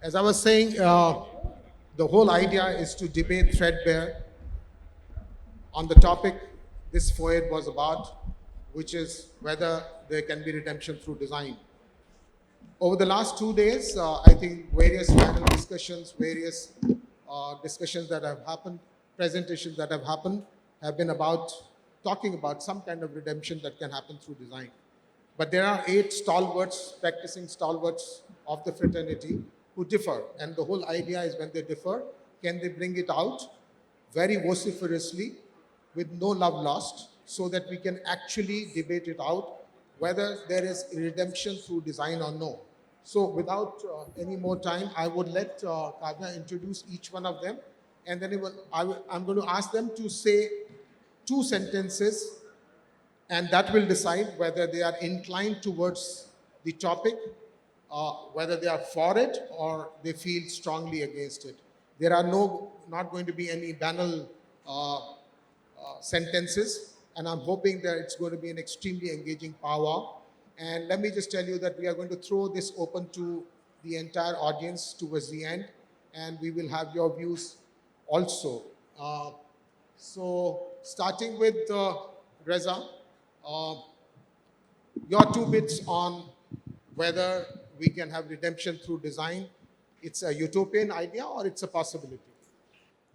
As I was saying, the whole idea is to debate threadbare on the topic this FOAID was about, which is whether there can be redemption through design. Over the last 2 days, I think various panel discussions, various discussions that have happened, presentations that have been about talking about some kind of redemption that can happen through design. But there are 8 stalwarts, practicing stalwarts of the fraternity who differ. And the whole idea is when they differ, can they bring it out very vociferously with no love lost so that we can actually debate it out whether there is redemption through design or no. So without any more time, I would let Kavya introduce each one of them. And then I'm going to ask them to say 2 sentences, and that will decide whether they are inclined towards the topic, whether they are for it or they feel strongly against it. There are not going to be any banal sentences, and I'm hoping that it's going to be an extremely engaging powwow. And let me just tell you that we are going to throw this open to the entire audience towards the end, and we will have your views also. So starting with Reza, your 2 bits on whether we can have redemption through design. It's a utopian idea or it's a possibility?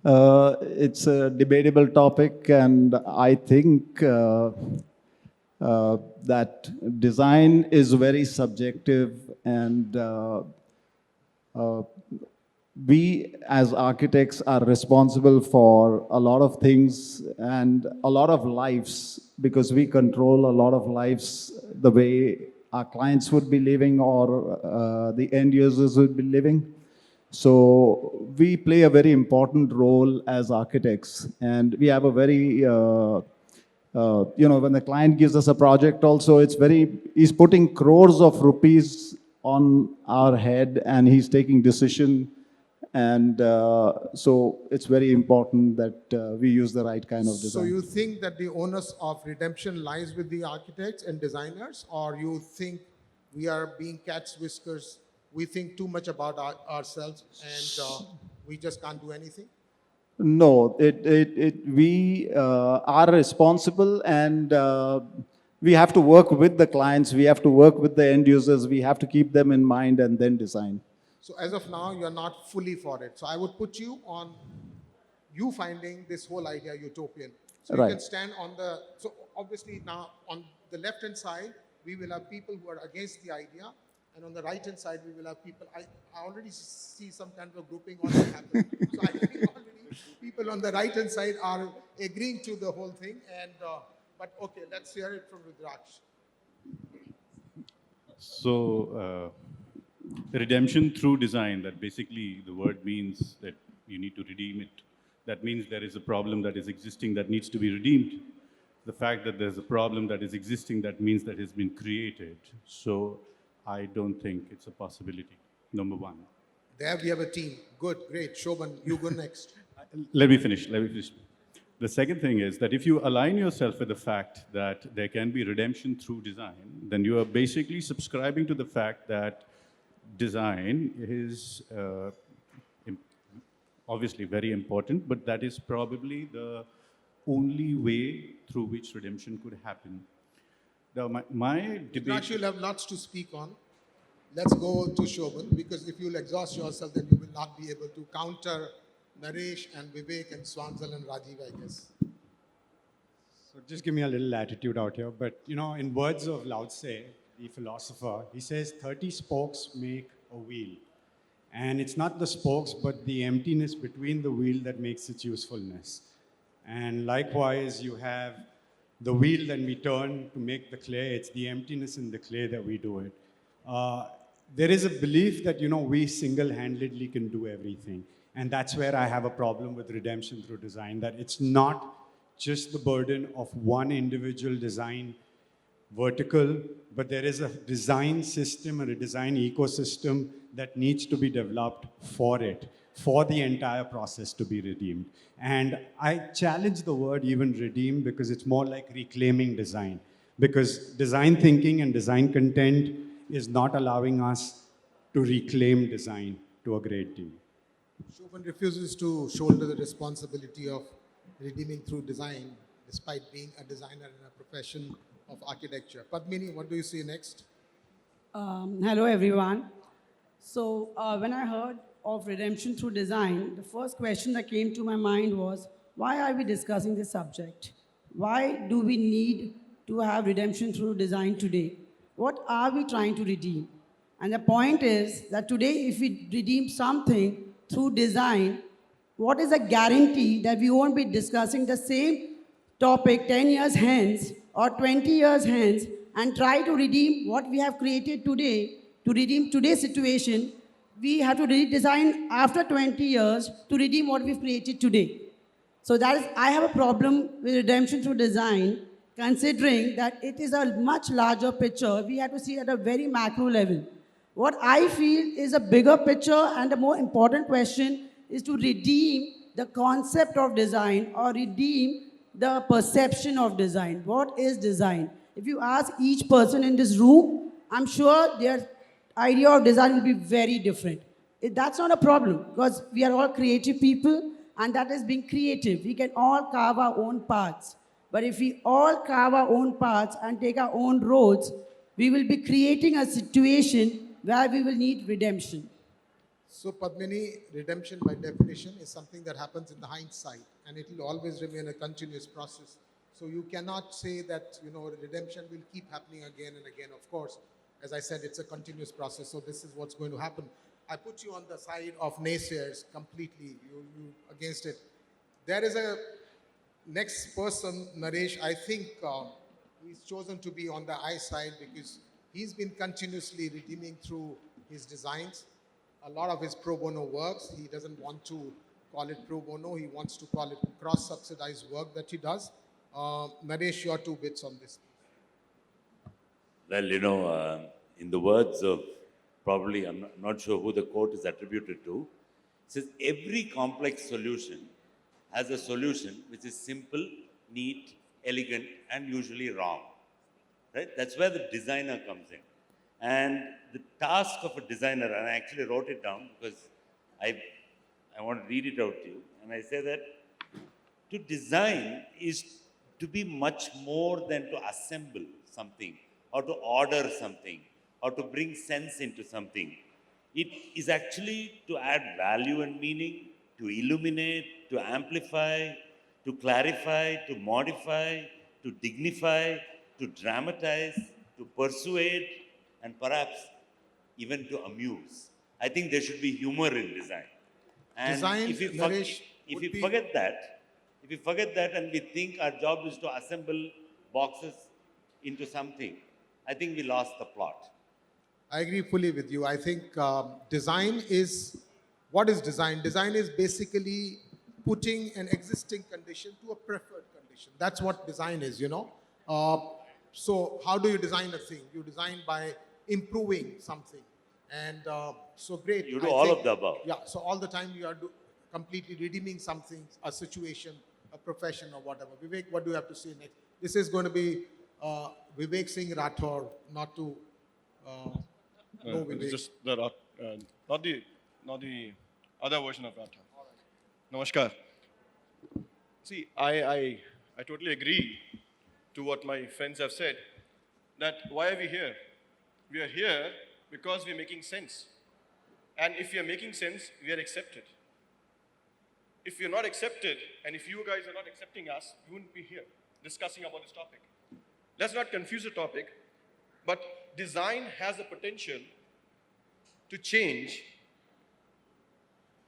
It's a debatable topic, and I think that design is very subjective, and we as architects are responsible for a lot of things and a lot of lives, because we control a lot of lives the way our clients would be living or the end users would be living. So we play a very important role as architects, and we have a very, when the client gives us a project also, he's putting crores of rupees on our head and he's taking decision. And so it's very important that we use the right kind of design. So you think that the onus of redemption lies with the architects and designers, or you think we are being cat's whiskers? We think too much about ourselves and we just can't do anything? No, we are responsible, and we have to work with the clients, we have to work with the end users, we have to keep them in mind and then design. So as of now, you're not fully for it. So I would put you on you finding this whole idea utopian. So you can stand on the, so obviously now on the left-hand side, we will have people who are against the idea. And on the right-hand side, we will have people, I already see some kind of a grouping already happen. So I think already people on the right-hand side are agreeing to the whole thing. And but okay, let's hear it from Rudraksh. So, redemption through design, that basically the word means that you need to redeem it. That means there is a problem that is existing that needs to be redeemed. The fact that there's a problem that is existing, that means that it's been created. So I don't think it's a possibility, number one. There we have a team. Good, great. Shobhan, you go next. Let me finish. The second thing is that if you align yourself with the fact that there can be redemption through design, then you are basically subscribing to the fact that design is obviously very important, but that is probably the only way through which redemption could happen. Now, my debate... You'll have lots to speak on. Let's go to Shobhan, because if you'll exhaust yourself, then you will not be able to counter Naresh and Vivek and Swanzal and Rajiv, I guess. So just give me a little attitude out here. But, in words of Lao Tse, the philosopher, he says 30 spokes make a wheel. And it's not the spokes, but the emptiness between the wheel that makes its usefulness. And likewise, you have the wheel that we turn to make the clay. It's the emptiness in the clay that we do it. There is a belief that, we single-handedly can do everything. And that's where I have a problem with redemption through design, that it's not just the burden of one individual design vertical, but there is a design system or a design ecosystem that needs to be developed for it, for the entire process to be redeemed. And I challenge the word even redeem, because it's more like reclaiming design. Because design thinking and design content is not allowing us to reclaim design. to a great deal. Shobhan refuses to shoulder the responsibility of redeeming through design, despite being a designer in a profession of architecture. Padmini, what do you see next? Hello, everyone. So, when I heard of redemption through design, the first question that came to my mind was, why are we discussing this subject? Why do we need to have redemption through design today? What are we trying to redeem? And the point is that today, if we redeem something through design, what is a guarantee that we won't be discussing the same topic 10 years hence or 20 years hence and try to redeem what we have created today? To redeem today's situation, we have to redesign after 20 years to redeem what we've created today. So that is, I have a problem with redemption through design, considering that it is a much larger picture. We have to see it at a very macro level. What I feel is a bigger picture and a more important question is to redeem the concept of design or redeem the perception of design. What is design? If you ask each person in this room, I'm sure their idea of design will be very different. That's not a problem because we are all creative people and that is being creative. We can all carve our own paths. But if we all carve our own paths and take our own roads, we will be creating a situation where we will need redemption. So, Padmini, redemption by definition is something that happens in the hindsight, and it will always remain a continuous process. So you cannot say that, redemption will keep happening again and again. Of course, as I said, it's a continuous process. So this is what's going to happen. I put you on the side of naysayers completely. You against it. There is a next person, Naresh. I think he's chosen to be on the I side because he's been continuously redeeming through his designs. A lot of his pro bono works. He doesn't want to call it pro bono. He wants to call it cross-subsidized work that he does. Naresh, your 2 bits on this. Well, in the words of probably, I'm not sure who the quote is attributed to, it says every complex solution has a solution which is simple, neat, elegant, and usually wrong. Right? That's where the designer comes in. And the task of a designer, and I actually wrote it down because I want to read it out to you, and I say that to design is to be much more than to assemble something or to order something or to bring sense into something. It is actually to add value and meaning, to illuminate, to amplify, to clarify, to modify, to dignify, to dramatize, to persuade, and perhaps even to amuse. I think there should be humor in design. And Design, if we, Naresh, if would we be- forget that and we think our job is to assemble boxes into something, I think we lost the plot. I agree fully with you. I think design is, what is design? Design is basically putting an existing condition to a preferred condition. That's what design is. So how do you design a thing? You design by improving something. And so great. You do I all think- of the above. Yeah, so all the time you are completely redeeming something, a situation, a profession or whatever. Vivek, what do you have to say next? This is going to be Vivek Singh Rathore, not to know It's Vivek. just the not the other version of Ratha. Namaskar. See, I totally agree to what my friends have said. That why are we here? We are here because we are making sense. And if we are making sense, we are accepted. If we are not accepted, and if you guys are not accepting us, we wouldn't be here discussing about this topic. Let's not confuse the topic, but design has the potential to change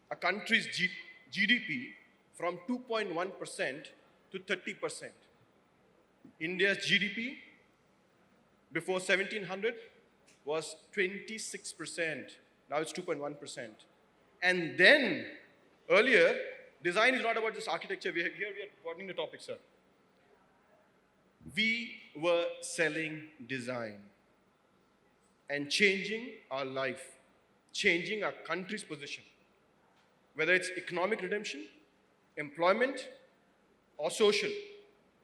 a country's GDP from 2.1% to 30%. India's GDP before 1700 was 26%. Now it's 2.1%. And then earlier, design is not about just architecture. Here we are broadening the topic, sir. We were selling design and changing our life, changing our country's position. Whether it's economic redemption, employment, or social,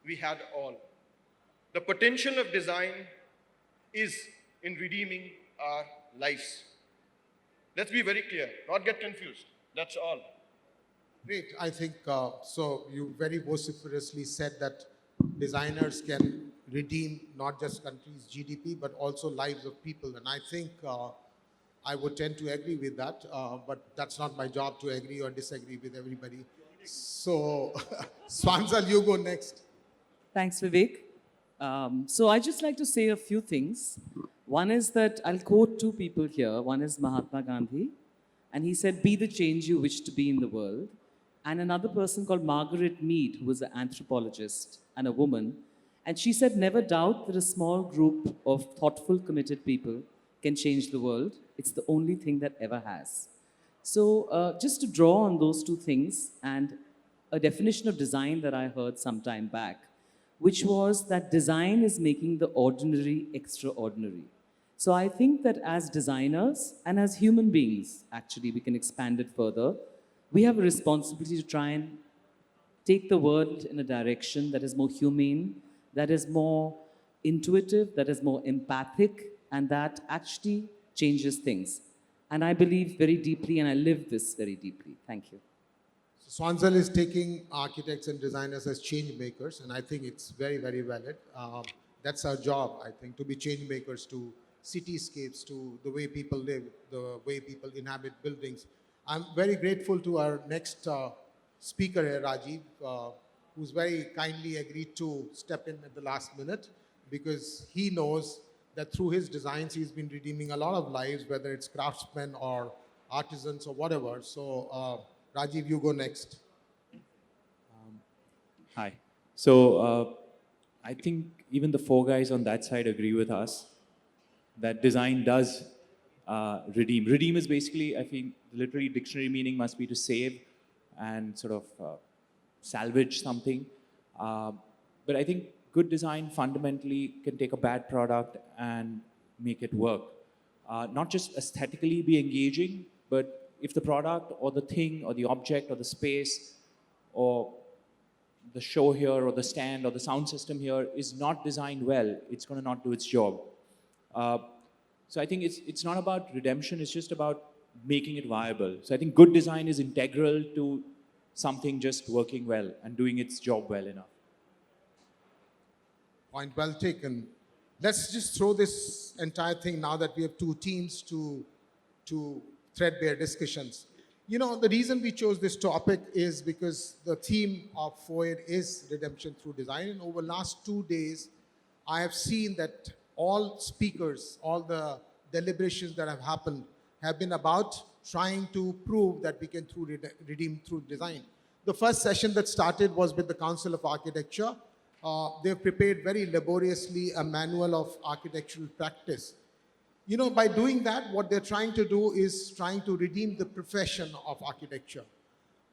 we had all. The potential of design is in redeeming our lives. Let's be very clear, not get confused. That's all. Great. I think so. You very vociferously said that designers can redeem not just countries' GDP but also lives of people, and I think I would tend to agree with that. But that's not my job to agree or disagree with everybody. So, Swanzal, you go next. Thanks, Vivek. So I just like to say a few things. One is that I'll quote two people here. One is Mahatma Gandhi, and he said, "Be the change you wish to be in the world." And another person called Margaret Mead, who was an anthropologist and a woman, and she said, "Never doubt that a small group of thoughtful, committed people can change the world. It's the only thing that ever has." So just to draw on those two things and a definition of design that I heard some time back, which was that design is making the ordinary extraordinary. So I think that as designers and as human beings, actually, we can expand it further. We have a responsibility to try and take the world in a direction that is more humane, that is more intuitive, that is more empathic, and that actually changes things. And I believe very deeply, and I live this very deeply. Thank you. So Swanzal is taking architects and designers as change makers, and I think it's very, very valid. That's our job, I think, to be change makers to cityscapes, to the way people live, the way people inhabit buildings. I'm very grateful to our next speaker here, Rajiv, who's very kindly agreed to step in at the last minute because he knows that through his designs, he's been redeeming a lot of lives, whether it's craftsmen or artisans or whatever. So, Rajiv, you go next. Hi. So I think even the four guys on that side agree with us that design does redeem. Redeem is basically, I think, the literary dictionary meaning must be to save and sort of salvage something. But I think good design fundamentally can take a bad product and make it work. Not just aesthetically be engaging, but if the product or the thing or the object or the space or the show here or the stand or the sound system here is not designed well, it's going to not do its job. So I think it's not about redemption, it's just about making it viable. So I think good design is integral to something just working well and doing its job well enough. Point well taken. Let's just throw this entire thing now that we have two teams to threadbare discussions. You know, the reason we chose this topic is because the theme of FOAID is redemption through design. And over the last 2 days, I have seen that all speakers, all the deliberations that have happened have been about trying to prove that we can redeem through design. The first session that started was with the Council of Architecture. They've prepared very laboriously a manual of architectural practice. You know, by doing that, what they're trying to do is trying to redeem the profession of architecture.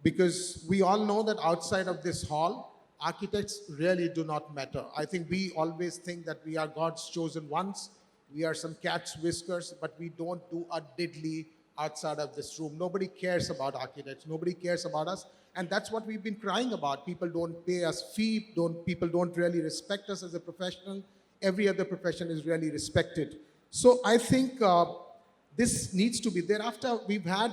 Because we all know that outside of this hall, architects really do not matter. I think we always think that we are God's chosen ones. We are some cat's whiskers, but we don't do a diddly outside of this room. Nobody cares about architects. Nobody cares about us. And that's what we've been crying about. People don't pay us fee. People don't really respect us as a professional. Every other profession is really respected. So I think this needs to be. Thereafter, we've had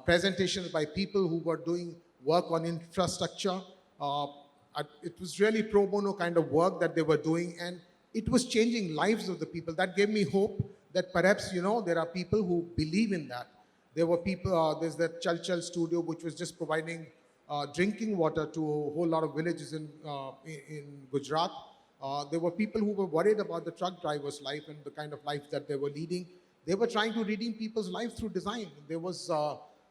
presentations by people who were doing work on infrastructure. It was really pro bono kind of work that they were doing, and it was changing lives of the people. That gave me hope that perhaps, you know, there are people who believe in that. There were people, there's that Chal studio, which was just providing drinking water to a whole lot of villages in Gujarat. There were people who were worried about the truck driver's life and the kind of life that they were leading. They were trying to redeem people's lives through design. There was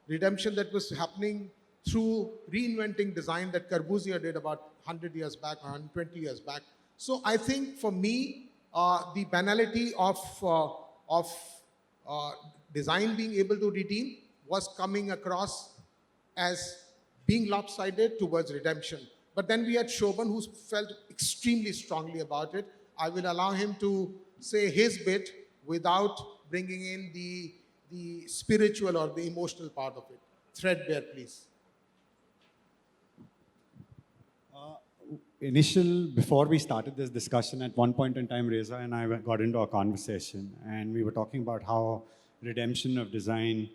redemption that was happening through reinventing design that Corbusier did about 100 years back, 120 years back. So I think for me, the banality of design being able to redeem was coming across as being lopsided towards redemption. But then we had Shobhan, who felt extremely strongly about it. I will allow him to say his bit without bringing in the spiritual or the emotional part of it. Threadbare, please. Before we started this discussion, at one point in time, Reza and I got into a conversation, and we were talking about how redemption of design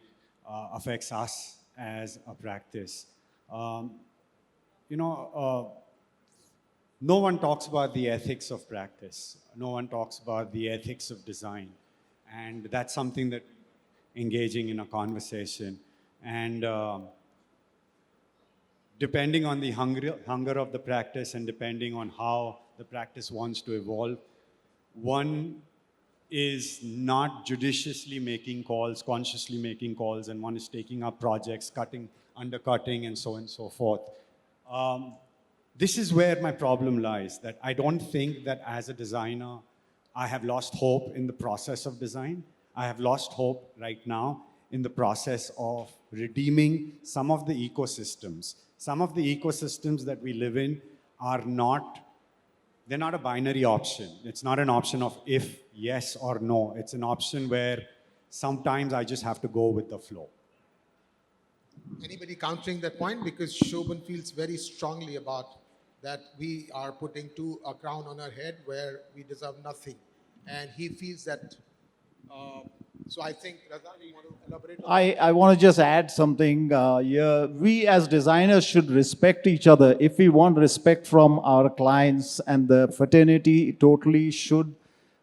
affects us as a practice. You know, no one talks about the ethics of practice. No one talks about the ethics of design. And that's something that engaging in a conversation. And depending on the hunger of the practice and depending on how the practice wants to evolve, one is not judiciously making calls, consciously making calls, and one is taking up projects, cutting, undercutting, and so on and so forth. This is where my problem lies, that I don't think that as a designer, I have lost hope in the process of design. I have lost hope right now in the process of redeeming some of the ecosystems. Some of the ecosystems that we live in are not, they're not a binary option. It's not an option of if, yes, or no. It's an option where sometimes I just have to go with the flow. Anybody countering that point? Because Shobhan feels very strongly about that we are putting a crown on our head where we deserve nothing. And he feels that, so I think, Reza, you want to elaborate on that? I want to just add something here. We as designers should respect each other. If we want respect from our clients, and the fraternity totally should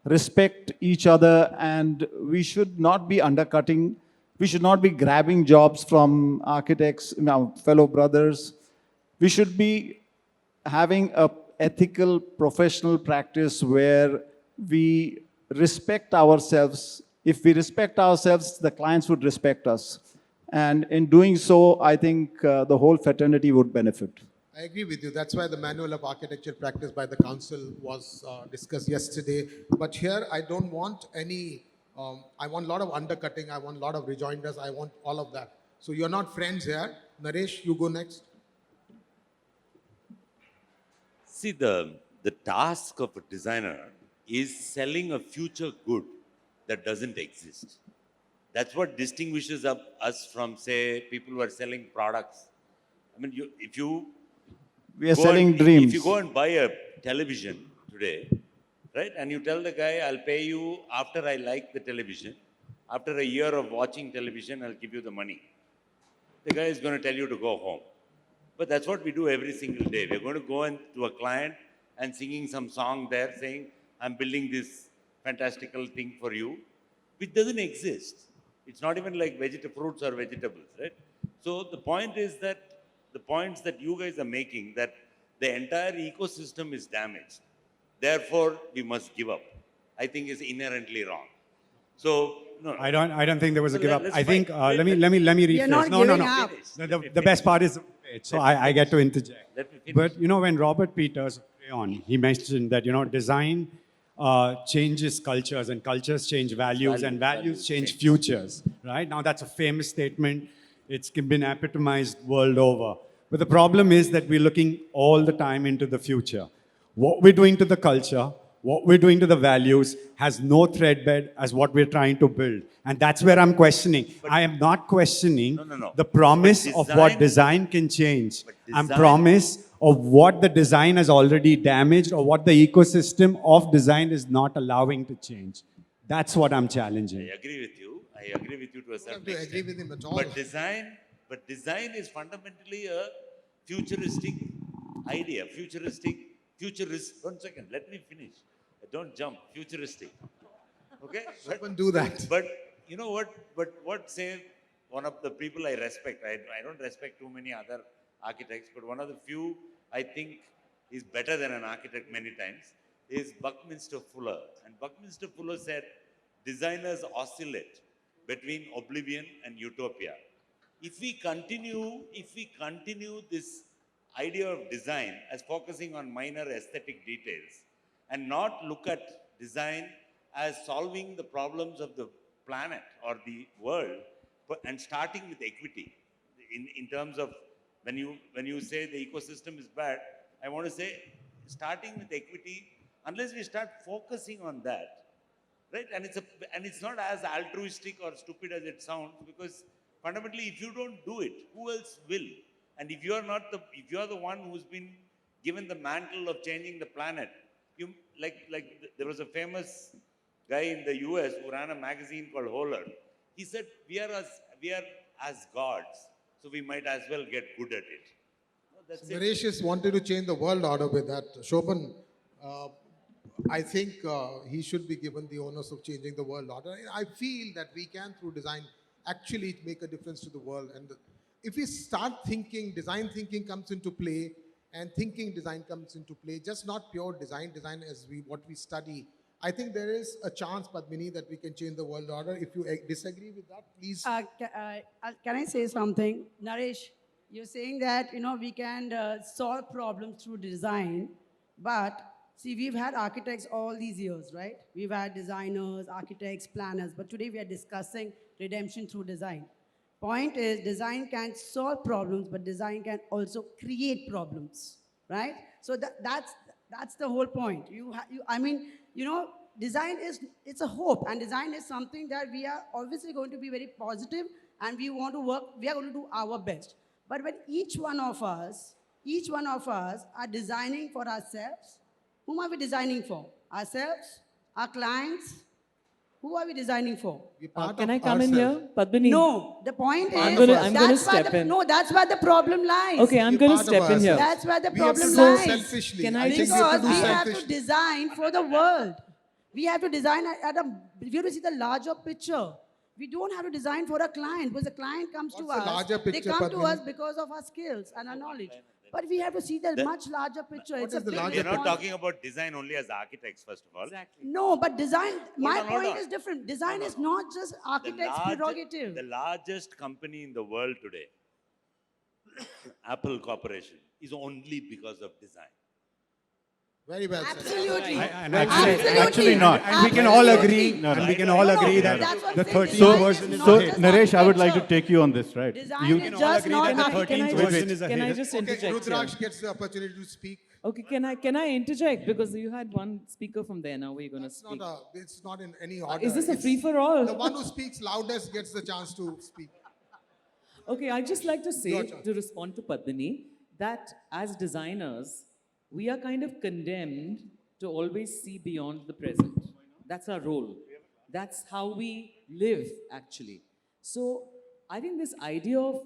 respect each other, and we should not be undercutting. We should not be grabbing jobs from architects, fellow brothers. We should be having a ethical, professional practice where we respect ourselves. If we respect ourselves, the clients would respect us. And in doing so, I think the whole fraternity would benefit. I agree with you. That's why the Manual of Architecture Practice by the Council was discussed yesterday. But here, I don't want any, I want a lot of undercutting. I want a lot of rejoinders. I want all of that. So you're not friends here. Naresh, you go next. See, the task of a designer is selling a future good that doesn't exist. That's what distinguishes us from, say, people who are selling products. I mean, We are selling dreams. If you go and buy a television today, right, and you tell the guy, I'll pay you after I like the television, after a year of watching television, I'll give you the money. The guy is going to tell you to go home. But that's what we do every single day. We're going to go to a client and singing some song there saying, I'm building this fantastical thing for you, which doesn't exist. It's not even like fruits or vegetables, right? So the point is that the points that you guys are making, that the entire ecosystem is damaged. Therefore, we must give up, I think is inherently wrong. So, no. I don't think there was a give up. let's I think, fight. let me rephrase. You're not No. giving up. The best part is, so I get to interject. Let me finish. But, when Robert Peters, he mentioned that, design changes cultures and cultures change values and values change futures, right? Now, that's a famous statement. It's been epitomized world over. But the problem is that we're looking all the time into the future. What we're doing to the culture, what we're doing to the values has no threadbed as what we're trying to build. And that's where I'm questioning. I am not questioning the promise of what design can change. I'm promise of what the design has already damaged or what the ecosystem of design is not allowing to change. That's what I'm challenging. I agree with you. I agree with you to a certain to extent. agree with him at all. But design is fundamentally a futuristic idea. Futuristic. 1 second, let me finish. Don't jump. Futuristic. Okay? Shobhan, do that. But you know what? But what say one of the people I respect? I don't respect too many other architects, but one of the few I think is better than an architect many times is Buckminster Fuller. And Buckminster Fuller said, designers oscillate between oblivion and utopia. If we continue this idea of design as focusing on minor aesthetic details and not look at design as solving the problems of the planet or the world, and starting with equity in terms of when you say the ecosystem is bad, I want to say starting with equity, unless we start focusing on that, right? And it's not as altruistic or stupid as it sounds, because fundamentally, if you don't do it, who else will? And if you are the one who's been given the mantle of changing the planet, there was a famous guy in the US who ran a magazine called Holler. He said, we are as gods, so we might as well get good at it. No, that's it. Naresh is wanted to change the world order with that. Shobhan, I think he should be given the onus of changing the world order. I feel that we can, through design, actually make a difference to the world. And if we start thinking, design thinking comes into play, and thinking design comes into play, just not pure design as what we study. I think there is a chance, Padmini, that we can change the world order. If you disagree with that, please. Can I say something? Naresh, you're saying that, we can solve problems through design, but see, we've had architects all these years, right? We've had designers, architects, planners, but today we are discussing redemption through design. Point is, design can solve problems, but design can also create problems, right? So that's the whole point. Design it's a hope, and design is something that we are obviously going to be very positive, and we want to work, we are going to do our best. But when each one of us are designing for ourselves, whom are we designing for? Ourselves? Our clients? Who are we designing for? Can I come in here? Padmini? No, the point is, I'm gonna step in. No, that's where the problem lies. Okay, I'm going to step in here. That's where the We have to problem do lies. selfishly. Can I I think just- we have to Because do we have to selfishly. design for the world. We have to design we have to see the larger picture. We don't have to design for a client, because the client comes to What's the us. larger They picture, come to Padmini? us because of our skills and our knowledge. But we have to see the much larger picture. It's is a the big larger We are not response- talking about design only as architects, first of all. Exactly. No, but design, my on, hold point on. is different. Design is not just architect's prerogative. The largest company in the world today, Apple Corporation, is only because of design. Very well said. Absolutely. And Absolutely. actually not. And we can all Absolutely. agree, and we can all agree that that's what I'm the saying. 13th Design version is is not So, a hit. just Naresh, I would like to architecture. take you on this, right? Design You, is can all just agree not that the architecture. 13th Can I version is a can I hit. just Okay, interject here? Rudraksh gets the opportunity to speak. Okay, can I interject? Because you had one speaker from there, now we're going to speak. It's not in any order. Is this a It's- free-for-all? The one who speaks loudest gets the chance to speak. Okay, I'd just like to say, Your turn. to respond to Padmini, that as designers, we are kind of condemned to always see beyond the present. That's our role. That's how we live, actually. So I think this idea of,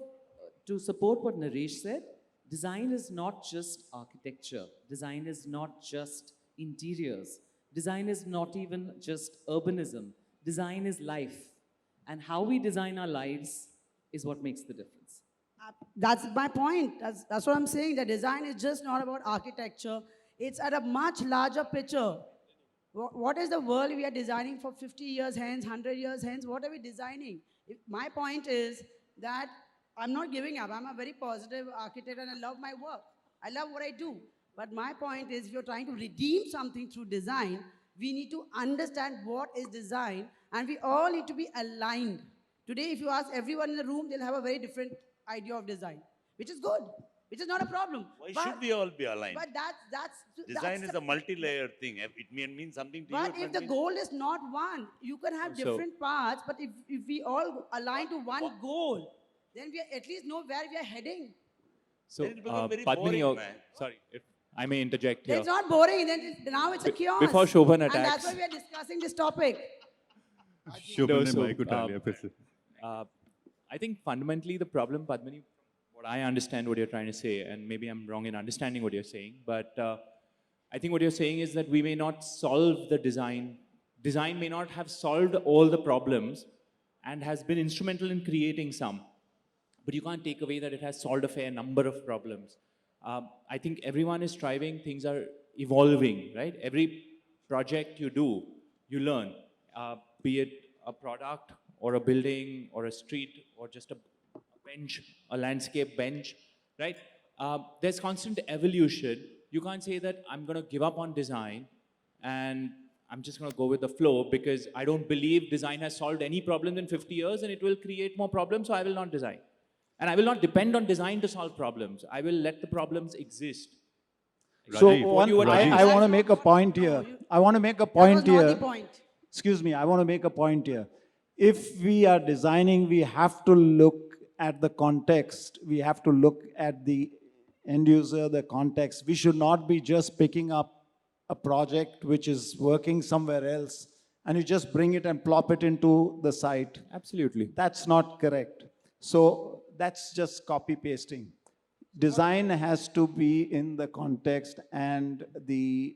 to support what Naresh said, design is not just architecture. Design is not just interiors. Design is not even just urbanism. Design is life. And how we design our lives is what makes the difference. That's my point. That's what I'm saying. The design is just not about architecture. It's at a much larger picture. What is the world we are designing for 50 years hence, 100 years hence? What are we designing? My point is that I'm not giving up. I'm a very positive architect and I love my work. I love what I do. But my point is, if you're trying to redeem something through design, we need to understand what is design, and we all need to be aligned. Today, if you ask everyone in the room, they'll have a very different idea of design, which is good, which is not a problem. Why But- should we all be aligned? But that's Design is the- a multi-layered thing. It may mean something to you. But it if might the mean- goal is not one, you can have So- different paths, but if we all align to one goal, then we at least know where we are heading. So, Then it becomes very Padmini, boring, man. sorry, if I may interject here. It's not boring, now it's a chaos. before Shobhan And that's attacks- why we are discussing this topic. Shobhan So, bhai ko डालिए फिर से. I think fundamentally the problem, Padmini, what I understand what you're trying to say, and maybe I'm wrong in understanding what you're saying, but I think what you're saying is that we may not solve the design. Design may not have solved all the problems and has been instrumental in creating some. But you can't take away that it has solved a fair number of problems. I think everyone is striving, things are evolving, right? Every project you do, you learn, be it a product or a building or a street or just a bench, a landscape bench, right? There's constant evolution. You can't say that I'm going to give up on design and I'm just going to go with the flow because I don't believe design has solved any problems in 50 years and it will create more problems, so I will not design. And I will not depend on design to solve problems. I will let the problems exist. So Rajiv, I want to make a point here. I want to make a That point was not here. the point. Excuse me, I want to make a point here. If we are designing, we have to look at the context. We have to look at the end user, the context. We should not be just picking up a project which is working somewhere else and you just bring it and plop it into the site. Absolutely. That's not correct. So that's just copy pasting. Design has to be in the context and the,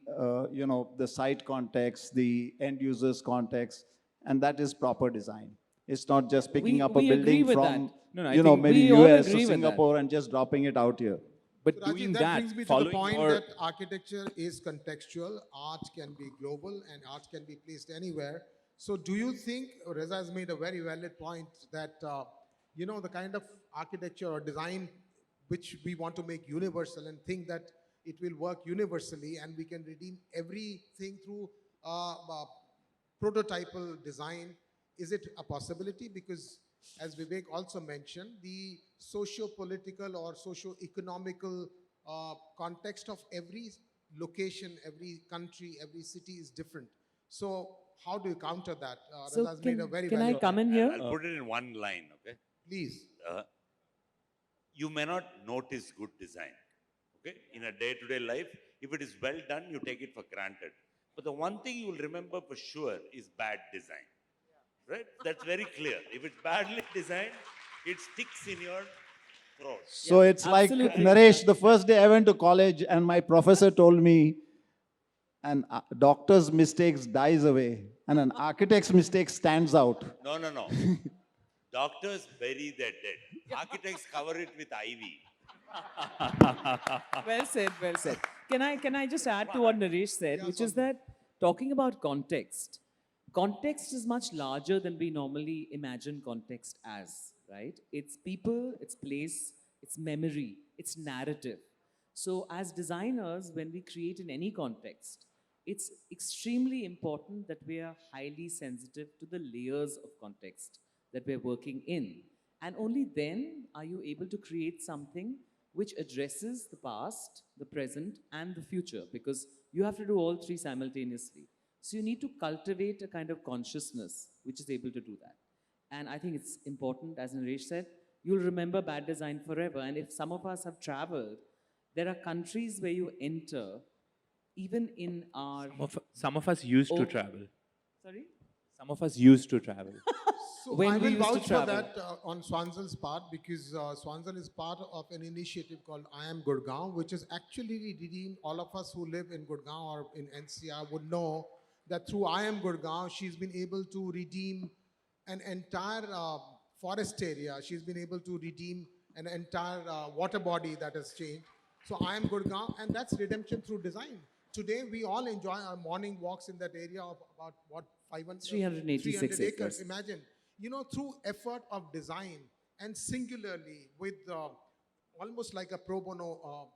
the site context, the end user's context, and that is proper design. It's not just picking up a we agree building with from, that. No, I think maybe we all US or agree with that. Singapore and just dropping it out here. But So, Rajiv, doing that that, brings me to the following point your... that architecture is contextual, art can be global, and art can be placed anywhere. So do you think, Reza has made a very valid point that, the kind of architecture or design which we want to make universal and think that it will work universally and we can redeem everything through prototypal design, is it a possibility? Because as Vivek also mentioned, the socio-political or socio-economical context of every location, every country, every city is different. So how do you counter that? So Reza has made a very can I valid come in here? I'll put it in one line, okay? Please. You may not notice good design, okay? In a day-to-day life, if it is well done, you take it for granted. But the one thing you will remember for sure is bad design, right? That's very clear. If it's badly designed, it sticks in your throat. So it's like, absolutely. Naresh, the first day I went to college and my professor told me, an doctor's mistakes dies away and an architect's mistake stands out. No. Doctors bury their dead. Architects cover it with ivy. Well said, well said. Can I just add to what Naresh said, which is that talking about context, context is much larger than we normally imagine context as, right? It's people, it's place, it's memory, it's narrative. So as designers, when we create in any context, it's extremely important that we are highly sensitive to the layers of context that we're working in. And only then are you able to create something which addresses the past, the present, and the future, because you have to do all three simultaneously. So you need to cultivate a kind of consciousness which is able to do that. And I think it's important, as Naresh said, you'll remember bad design forever. And if some of us have traveled, there are countries where you enter, even in our... Some of us used to Oh. travel. Sorry? Some of us used to travel. So When I we will used to vouch for travel. that on Swanzal's part, because Swanzal is part of an initiative called I Am Gurgaon, which is actually redeemed. All of us who live in Gurgaon or in NCR would know that through I Am Gurgaon, she's been able to redeem an entire forest area. She's been able to redeem an entire water body that has changed. So I Am Gurgaon, and that's redemption through design. Today, we all enjoy our morning walks in that area of about, what, 386 acres. acres. Imagine, through effort of design and singularly with almost like a pro bono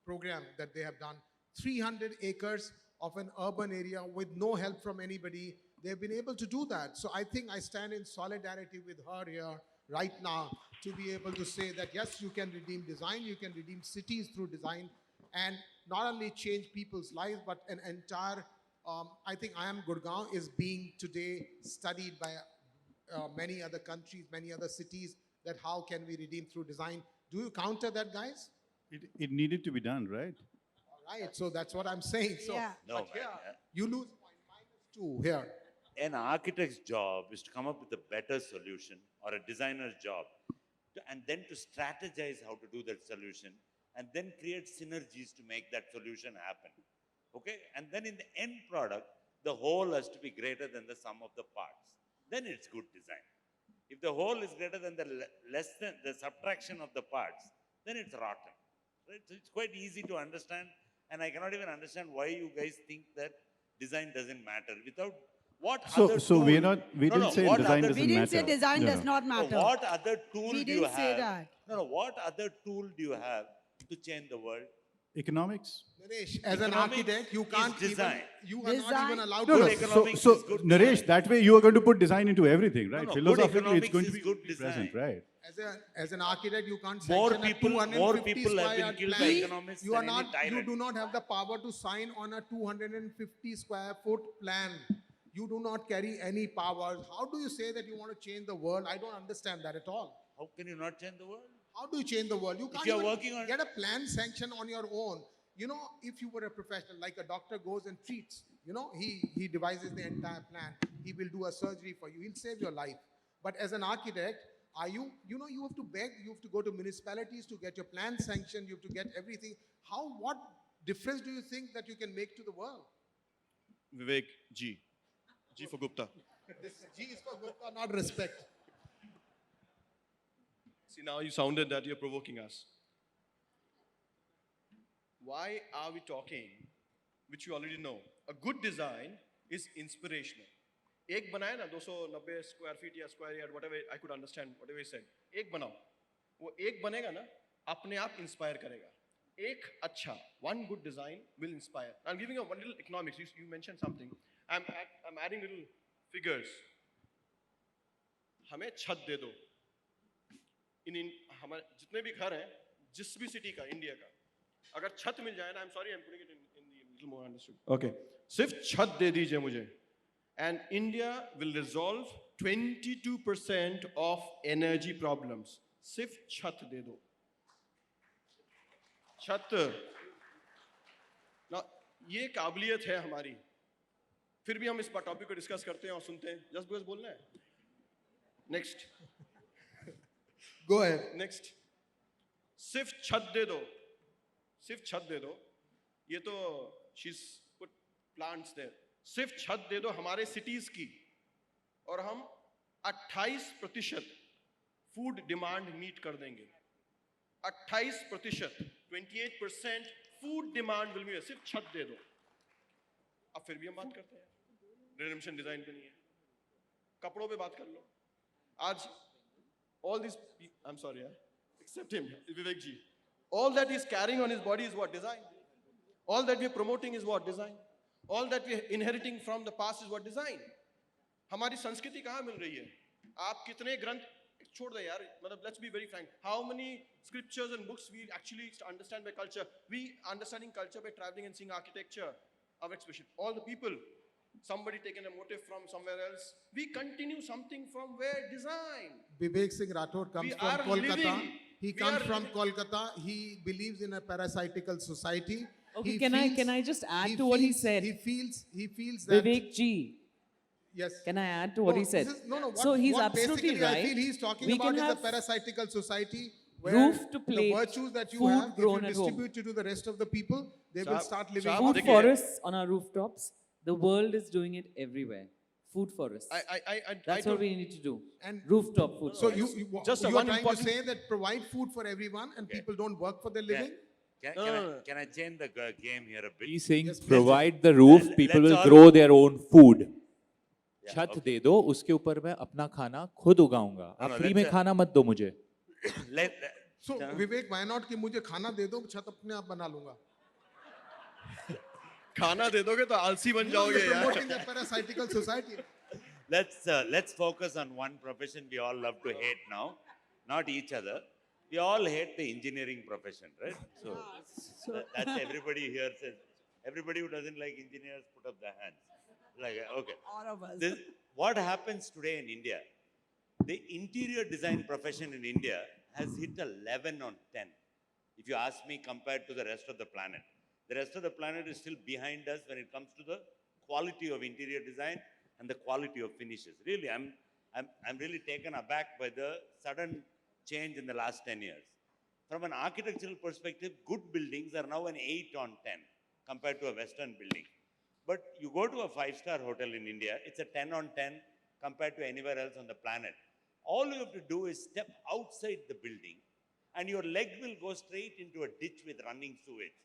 program that they have done, 300 acres of an urban area with no help from anybody, they've been able to do that. So I think I stand in solidarity with her here right now to be able to say that yes, you can redeem design, you can redeem cities through design, and not only change people's lives, but an entire, I think I Am Gurgaon is being today studied by many other countries, many other cities, that how can we redeem through design. Do you counter that, guys? It needed to be done, right? All right, so that's what I'm saying. So, Yeah. No, but here, man, you lose -2 here. an architect's job is to come up with a better solution, or a designer's job, and then to strategize how to do that solution, and then create synergies to make that solution happen. Okay? And then in the end product, the whole has to be greater than the sum of the parts. Then it's good design. If the whole is greater than less than the subtraction of the parts, then it's rotten. Right? So it's quite easy to understand, and I cannot even understand why you guys think that design doesn't matter. Without what other So tool? we No, didn't no, say what design other- doesn't We didn't matter. say design does not So matter. what other tool We do you didn't say have? that. No, what other tool do you have to change the world? Economics? Naresh, as an Economics architect, you is can't even, design. you are not Design- even allowed No, to. no. Good economics So is good Naresh, design. that way you are going to put design into everything, right? no, good Philosophically, it's economics going to is be good present, design. right? As an architect, you can't More sanction people- a 250 more people have square been yard killed by plan. economists You are than any not. You tyrant. do not have the power to sign on a 250 square foot plan. You do not carry any powers. How do you say that you want to change the world? I don't understand that at all. How can you not change the world? How do you change the world? You can't you're even working on- get a plan sanction on your own. you know, if you were a professional, like a doctor goes and treats, you know, he devises the entire plan. He will do a surgery for you. He'll save your life. But as an architect, are you, you know, you have to beg, you have to go to municipalities to get your plan sanctioned, you have to get everything. What difference do you think that you can make to the world? Vivek G. G for Gupta. This G is for Gupta, not respect. See, now you sounded that you're provoking us. Why are we talking, which you already know? A good design is inspirational. एक बनाए ना 290 square feet या square yard, whatever, I could understand whatever he said. एक बनाओ. वो एक बनेगा ना, अपने आप inspire करेगा. एक अच्छा, one good design will inspire. I'm giving you one little economics. You mentioned something. I'm adding little figures. हमें छत दे दो. हमारे जितने भी घर हैं, जिस भी city का, India का, अगर छत मिल जाए ना, I'm sorry, I'm putting it in the little more understood. Okay. सिर्फ छत दे दीजिए मुझे. And India will resolve 22% of energy problems. सिर्फ छत दे दो. छत. ना ये काबिलियत है हमारी. फिर भी हम इस टॉपिक को डिस्कस करते हैं और सुनते हैं. Just because बोलना है. Next. Go ahead. Next. सिर्फ छत दे दो. सिर्फ छत दे दो. ये तो she's put plants there. सिर्फ छत दे दो हमारे सिटीज की और हम 28% फूड डिमांड मीट कर देंगे. 28%, 28% फूड डिमांड विल मीट. सिर्फ छत दे दो. अब फिर भी हम बात करते हैं रिडेम्पशन डिजाइन पे नहीं है. कपड़ों पे बात कर लो. आज all these, I'm sorry, except him, Vivek ji. All that he's carrying on his body is what? Design. All that we're promoting is what? Design. All that we're inheriting from the past is what? Design. हमारी संस्कृति कहाँ मिल रही है? आप कितने ग्रंथ छोड़ दे यार. मतलब let's be very frank. How many scriptures and books we actually understand by culture? We understanding culture by traveling and seeing architecture, our expression. All the people, somebody taken a motive from somewhere else. We continue something from where? Design. Vivek Singh Rathore comes from Kolkata. He comes from Kolkata. He believes in a parasitical society. Okay, can I just add to what he said? He feels that. Vivek Ji. Yes. Can I add to what he said? So he's what absolutely basically right. I feel he's talking We about can is a have parasitical society where roof to the plate, virtues that you food have, if you grown at home. distribute to the rest of the people, they will start living. Food देखिए, forests on our rooftops. The world is doing it everywhere. Food forests. That's what we need to do. And Rooftop food So forests. you Just are one trying important- to say that provide food for everyone and people don't work for their living? Can I change the game here a bit? He's saying Yes, please. provide the roof, people let's will all- grow their own food. Yeah, छत okay. दे दो, उसके ऊपर मैं अपना खाना खुद उगाऊंगा. आप free में खाना मत दो मुझे. So Vivek, why not कि मुझे खाना दे दो, छत अपने आप बना लूंगा. खाना दे दोगे तो आलसी बन जाओगे You're यार. promoting a parasitical society. Let's focus on one profession we all love to hate now, not each other. We all hate the engineering profession, right? So that's everybody here says. Everybody who doesn't like engineers put up their hands. Like, okay. All of us. What happens today in India? The interior design profession in India has hit 11 on 10. If you ask me, compared to the rest of the planet. The rest of the planet is still behind us when it comes to the quality of interior design and the quality of finishes. Really, I'm really taken aback by the sudden change in the last 10 years. From an architectural perspective, good buildings are now an 8 on 10 compared to a Western building. But you go to a 5-star hotel in India, it's a 10 on 10 compared to anywhere else on the planet. All you have to do is step outside the building and your leg will go straight into a ditch with running sewage,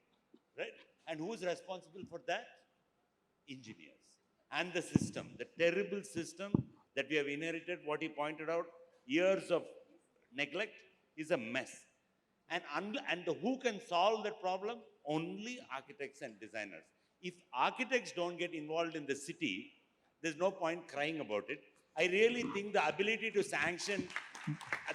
right? And who's responsible for that? Engineers. And the system, the terrible system that we have inherited, what he pointed out, years of neglect is a mess. And who can solve that problem? Only architects and designers. If architects don't get involved in the city, there's no point crying about it. I really think the ability to sanction a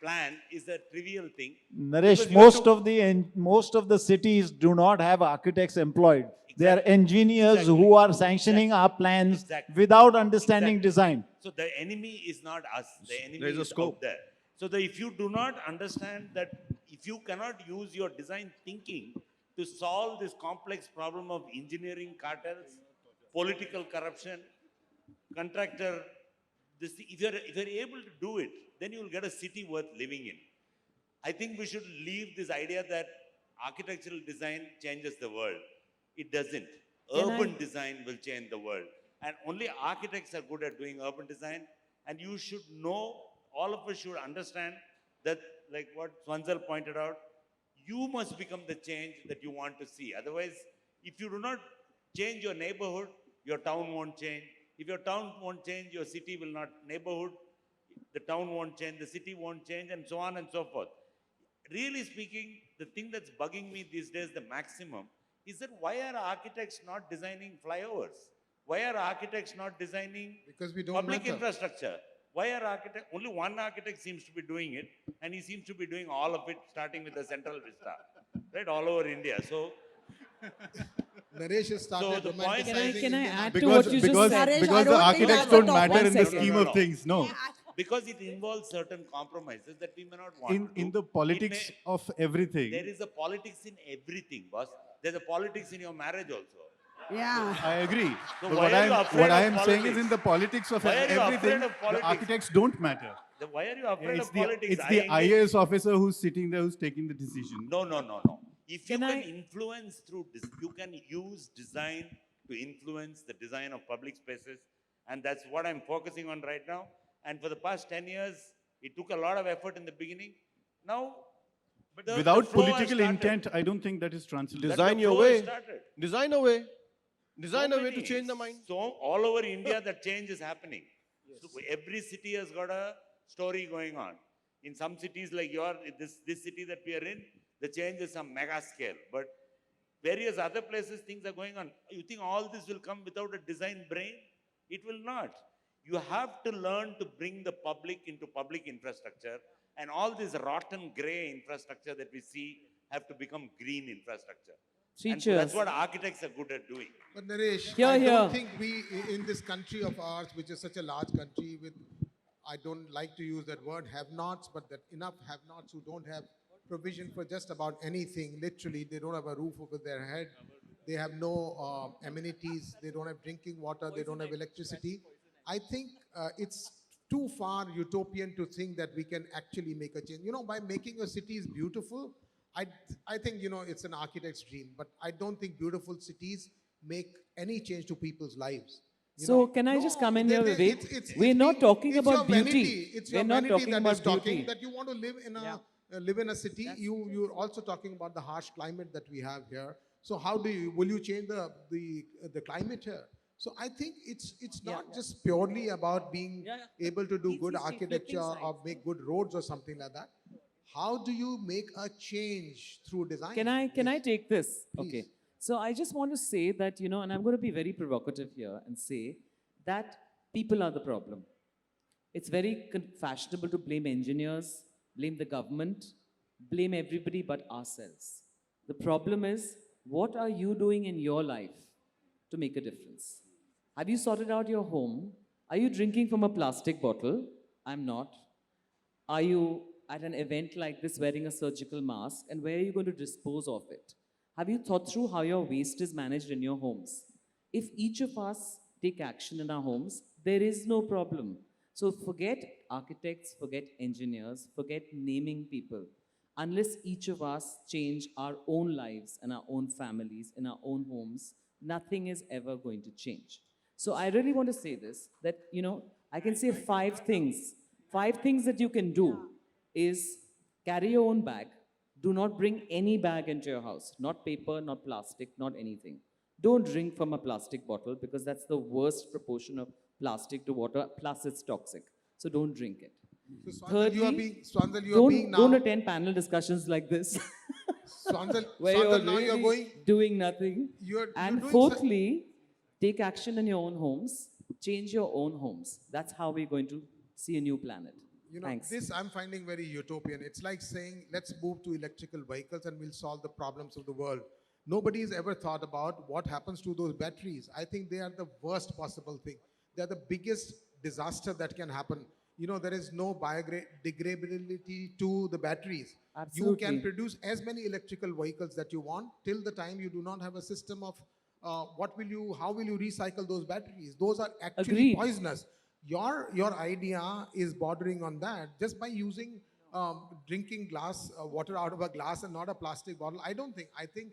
plan is a trivial thing. Naresh, Because most of the cities do not have architects employed. They are Exactly. engineers Exactly. who are sanctioning our plans Exactly. without understanding Exactly. design. So the enemy is not us. The enemy There is a is scope. out there. So if you do not understand that if If you cannot use your design thinking to solve this complex problem of engineering cartels, political corruption, contractor, if you're able to do it, then you will get a city worth living in. I think we should leave this idea that architectural design changes the world. It doesn't. Urban design will change the world. And only architects are good at doing urban design. And you should know, all of us should understand that, like what Swanzal pointed out, you must become the change that you want to see. Otherwise, if you do not change your neighborhood, your town won't change. If your town won't change, your city will not, neighborhood, the town won't change, the city won't change, and so on and so forth. Really speaking, the thing that's bugging me these days, the maximum, is that why are architects not designing flyovers? Why are architects not designing Because we don't public matter. infrastructure? Why are architects, only one architect seems to be doing it, and he seems to be doing all of it, starting with the Central Vista, right, all over India. So, Naresh has started So the point- romanticizing Can I Indian add to architecture. what you just said? Naresh, I because the don't think architects that's the don't top. matter in the One second. scheme No, of no. things. No. because it involves certain compromises that we may not want to In do. the politics It of everything, there is a politics in everything, boss. There's a politics in your marriage also. Yeah. I agree. So But why are you afraid what I of am saying is politics? in the politics of Why are you afraid everything, of the politics? architects don't matter. Then why are you afraid It's of the, politics? it's the I engage- IAS officer who's sitting there who's taking the decision. No. If you Can can I- influence through, you can use design to influence the design of public spaces. And that's what I'm focusing on right now. And for the past 10 years, it took a lot of effort in the beginning. Now, the Without flow has political started. intent, I don't think that is translated. Design the your flow has way. started. Design a way. Design So a way to many- change the mind. So all over India, that change is happening. So every city has got a story going on. In some cities like this city that we are in, the change is some mega scale. But various other places, things are going on. You think all this will come without a design brain? It will not. You have to learn to bring the public into public infrastructure, and all this rotten gray infrastructure that we see have to become green infrastructure. And so that's Teachers. what architects are good at doing. But Naresh, Here, I here. don't think we, in this country of ours, which is such a large country with, I don't like to use that word, have-nots, but that enough have-nots who don't have provision for just about anything. Literally, they don't have a roof over their head. They have no amenities. They don't have drinking water. They don't have electricity. I think it's too far utopian to think that we can actually make a change. You know, by making your cities beautiful, I think, you know, it's an architect's dream, but I don't think beautiful cities make any change to people's lives. You So know? can I just come in they- here, they- Vivek? We're not talking it's about your beauty. vanity. It's your We're not vanity talking that about is talking, beauty. that you want to live in a city. You're also talking about the harsh climate that we have here. So how will you change the climate here? So I think it's not just purely about being able to do good architecture or make good roads or something like that. How do you make a change through design? Can I take this? Please. Okay. So I just want to say that, you know, and I'm going to be very provocative here and say that people are the problem. It's very fashionable to blame engineers, blame the government, blame everybody but ourselves. The problem is, what are you doing in your life to make a difference? Have you sorted out your home? Are you drinking from a plastic bottle? I'm not. Are you at an event like this wearing a surgical mask, and where are you going to dispose of it? Have you thought through how your waste is managed in your homes? If each of us take action in our homes, there is no problem. So forget architects, forget engineers, forget naming people. Unless each of us change our own lives and our own families in our own homes, nothing is ever going to change. So I really want to say this, that, you know, I can say 5 things. 5 things that you can do is carry your own bag. Do not bring any bag into your house. Not paper, not plastic, not anything. Don't drink from a plastic bottle, because that's the worst proportion of plastic to water, plus it's toxic. So don't drink it. So Swanzal, Thirdly, you are being now. don't attend panel discussions like this. Swanzal, where Swanzal, now you're you're really going. doing nothing. You're And doing fourthly, take action in your own homes. Change your own homes. That's how we're going to see a new planet. You know, Thanks. this I'm finding very utopian. It's like saying, let's move to electrical vehicles and we'll solve the problems of the world. Nobody's ever thought about what happens to those batteries. I think they are the worst possible thing. They're the biggest disaster that can happen. there is no biodegradability to the batteries. You Absolutely. can produce as many electrical vehicles that you want till the time you do not have a system of how will you recycle those batteries? Those are actually Agreed. poisonous. Your idea is bordering on that just by using drinking water out of a glass and not a plastic bottle. I think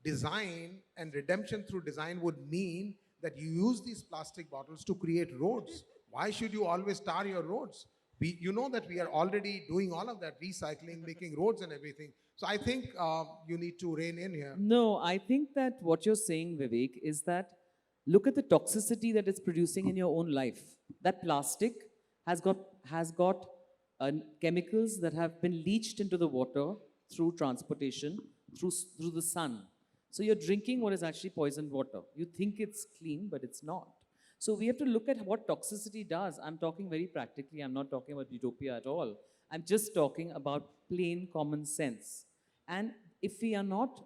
design and redemption through design would mean that you use these plastic bottles to create roads. Why should you always tar your roads? You know that we are already doing all of that, recycling, making roads and everything. So I think you need to rein in here. No, I think that what you're saying, Vivek, is that look at the toxicity that it's producing in your own life. That plastic has got chemicals that have been leached into the water through transportation, through the sun. So you're drinking what is actually poisoned water. You think it's clean, but it's not. So we have to look at what toxicity does. I'm talking very practically. I'm not talking about utopia at all. I'm just talking about plain common sense. And if we are not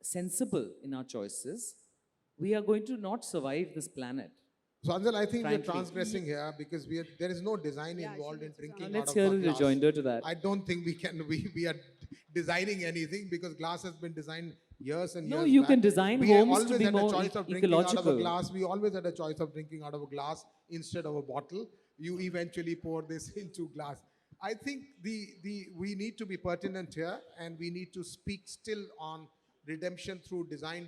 sensible in our choices, we are going to not survive this planet. Swanzal, I think Frankly. we're transgressing here because there is no design involved in drinking Let's out of hear a a glass. rejoinder to that. I don't think we are designing anything because glass has been designed years and No, years you back. can design We homes always to be had a more choice of drinking out of a ecological. glass. We always had a choice of drinking out of a glass instead of a bottle. You eventually pour this into glass. I think we need to be pertinent here and we need to speak still on redemption through design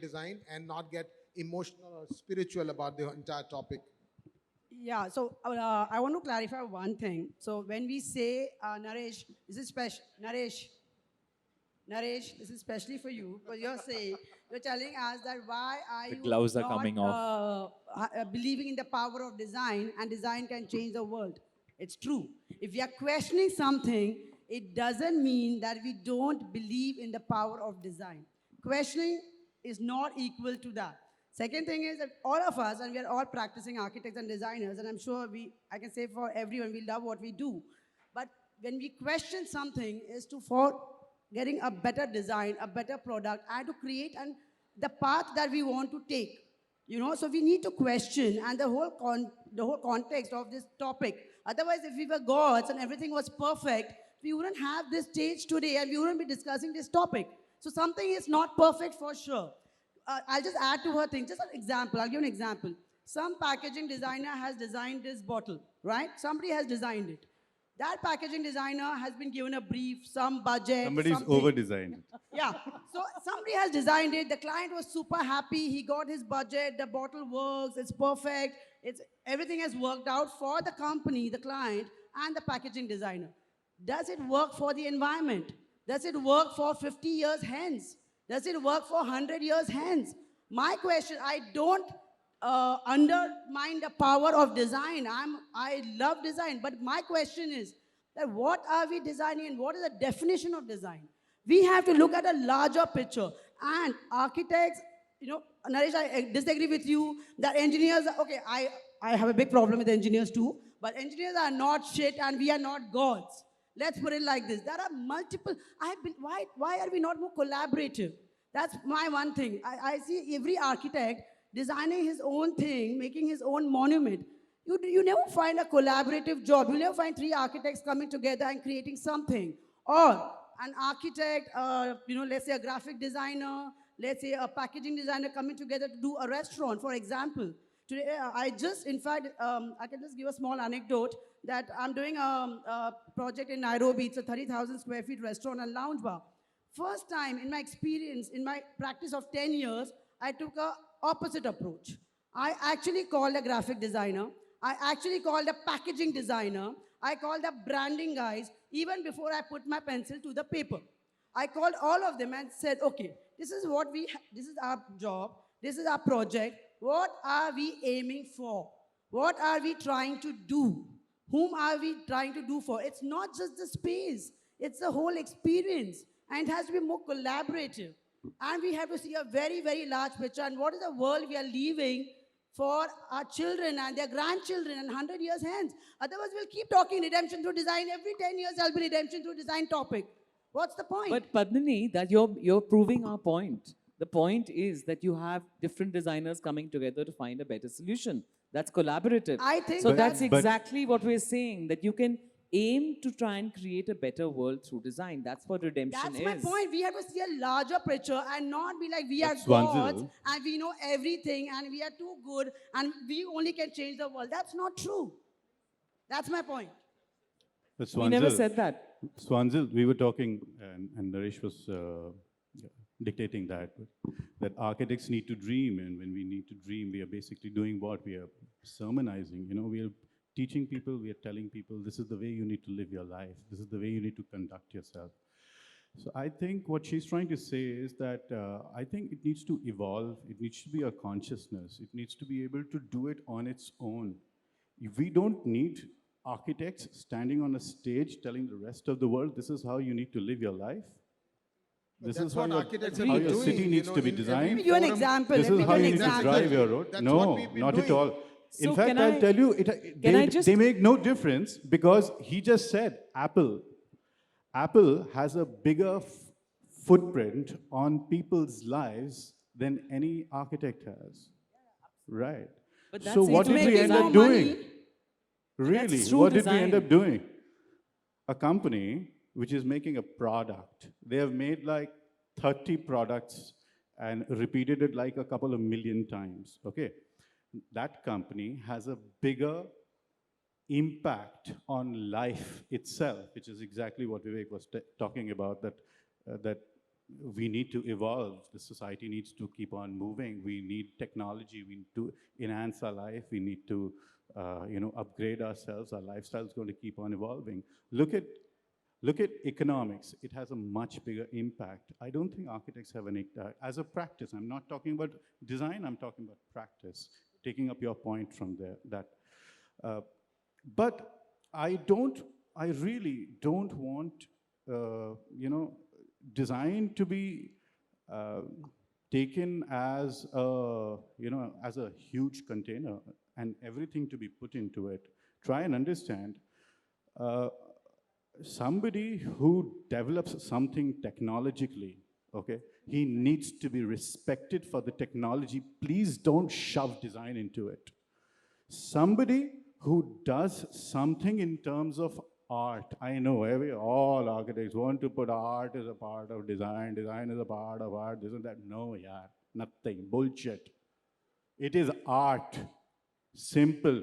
and not get emotional or spiritual about the entire topic. Yeah, so I want to clarify one thing. So when we say, Naresh, this is special. Naresh, this is especially for you, because you're telling us that why are The you gloves are not, coming off. believing in the power of design, and design can change the world. It's true. If we are questioning something, it doesn't mean that we don't believe in the power of design. Questioning is not equal to that. Second thing is that all of us, and we are all practicing architects and designers, and I'm sure I can say for everyone, we love what we do. But when we question something, is for getting a better design, a better product, and to create the path that we want to take. So we need to question and the whole context of this topic. Otherwise, if we were gods and everything was perfect, we wouldn't have this stage today and we wouldn't be discussing this topic. So something is not perfect for sure. I'll just add to her thing. Just an example. I'll give an example. Some packaging designer has designed this bottle, right? Somebody has designed it. That packaging designer has been given a brief, some budget. Somebody's something. over-designed it. Yeah. So somebody has designed it. The client was super happy. He got his budget. The bottle works. It's perfect. Everything has worked out for the company, the client, and the packaging designer. Does it work for the environment? Does it work for 50 years hence? Does it work for 100 years hence? My question, I don't undermine the power of design. I love design. But my question is that what are we designing and what is the definition of design? We have to look at a larger picture. And architects, Naresh, I disagree with you that engineers, okay, I have a big problem with engineers too, but engineers are not shit and we are not gods. Let's put it like this. There are multiple, why are we not more collaborative? That's my one thing. I see every architect designing his own thing, making his own monument. You never find a collaborative job. You never find 3 architects coming together and creating something. Or an architect, let's say a graphic designer, let's say a packaging designer coming together to do a restaurant, for example. Today, I can just give a small anecdote that I'm doing a project in Nairobi. It's a 30,000 square feet restaurant and lounge bar. First time in my experience, in my practice of 10 years, I took a opposite approach. I actually called a graphic designer. I actually called a packaging designer. I called the branding guys even before I put my pencil to the paper. I called all of them and said, okay, this is our job. This is our project. What are we aiming for? What are we trying to do? Whom are we trying to do for? It's not just the space. It's the whole experience. And it has to be more collaborative. And we have to see a very, very large picture. And what is the world we are leaving for our children and their grandchildren and 100 years hence? Otherwise, we'll keep talking redemption through design. Every 10 years, there'll be redemption through design topic. What's the point? But Padmini, that you're proving our point. The point is that you have different designers coming together to find a better solution. That's collaborative. I think so. But- That's but- exactly what we're saying. That you can aim to try and create a better world through design. That's what redemption That's is. my point. We have to see a larger picture and not be like we are Swanzal. gods and we know everything and we are too good and we only can change the world. That's not true. That's my point. But We never Swanzal- said that. Swanzal, we were talking, and Naresh was dictating that architects need to dream, and when we need to dream, we are basically doing what? We are sermonizing, we are teaching people, we are telling people, this is the way you need to live your life, this is the way you need to conduct yourself. So I think what she's trying to say is that I think it needs to evolve, it needs to be a consciousness, it needs to be able to do it on its own. We don't need architects standing on a stage telling the rest of the world, this is how you need to live your life. This That's is how what your, architects how have your been city doing, needs to be in every designed. Let me give you an forum. example. This Let is me how give you an need to example. drive your road. That's No, what we've been not at doing. all. So In fact, can I'll I- tell you, can I they make no difference because he just said Apple has a bigger footprint on people's lives than any architect has. Right. But So that's what it. did we Making end more up doing? money. Really, That's true what did we end design. up doing? A company which is making a product. They have made like 30 products and repeated it like a couple of million times, okay? That company has a bigger impact on life itself, which is exactly what Vivek was talking about, that we need to evolve. The society needs to keep on moving. We need technology. We need to enhance our life. We need to, upgrade ourselves. Our lifestyle is going to keep on evolving. Look at economics. It has a much bigger impact. I don't think architects have any, as a practice, I'm not talking about design, I'm talking about practice, taking up your point from there. But I really don't want, design to be taken as as a huge container and everything to be put into it. Try and understand, somebody who develops something technologically, okay, he needs to be respected for the technology. Please don't shove design into it. Somebody who does something in terms of art. I know all architects want to put art as a part of design, design is a part of art, this and that. No, yeah, nothing, bullshit. It is art, simple.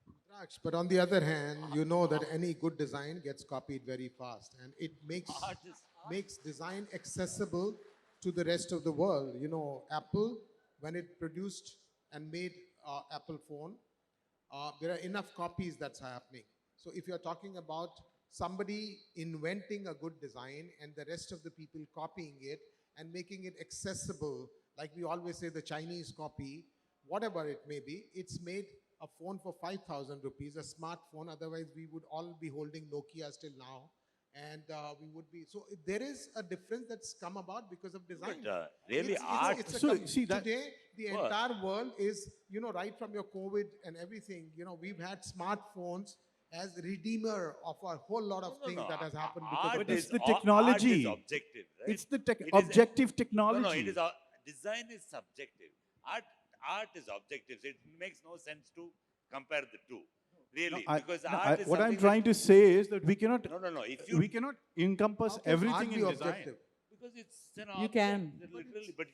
Rudraksh, but on the other hand, you know that any good design gets copied very fast, and it makes design accessible to the rest of the world. You know, Apple, when it produced and made Apple phone, there are enough copies that's happening. So if you're talking about somebody inventing a good design and the rest of the people copying it and making it accessible, like we always say the Chinese copy, whatever it may be, it's made a phone for 5,000 rupees, a smartphone. Otherwise, we would all be holding Nokia till now. And we would be, so there is a difference that's come about because of design. But really art- Today, the entire world is, right from your COVID and everything, we've had smartphones as redeemer of a whole lot of things that has happened because Art of But it's is- the art- technology. Art is objective, right? It's the It is objective technology. No, it is design is subjective. Art is objective. So it makes no sense to compare the two. Really, because art is what I'm something trying to say is that we cannot. No. If you We cannot encompass How can everything art in be design. objective? because it's an You object, can. literally, but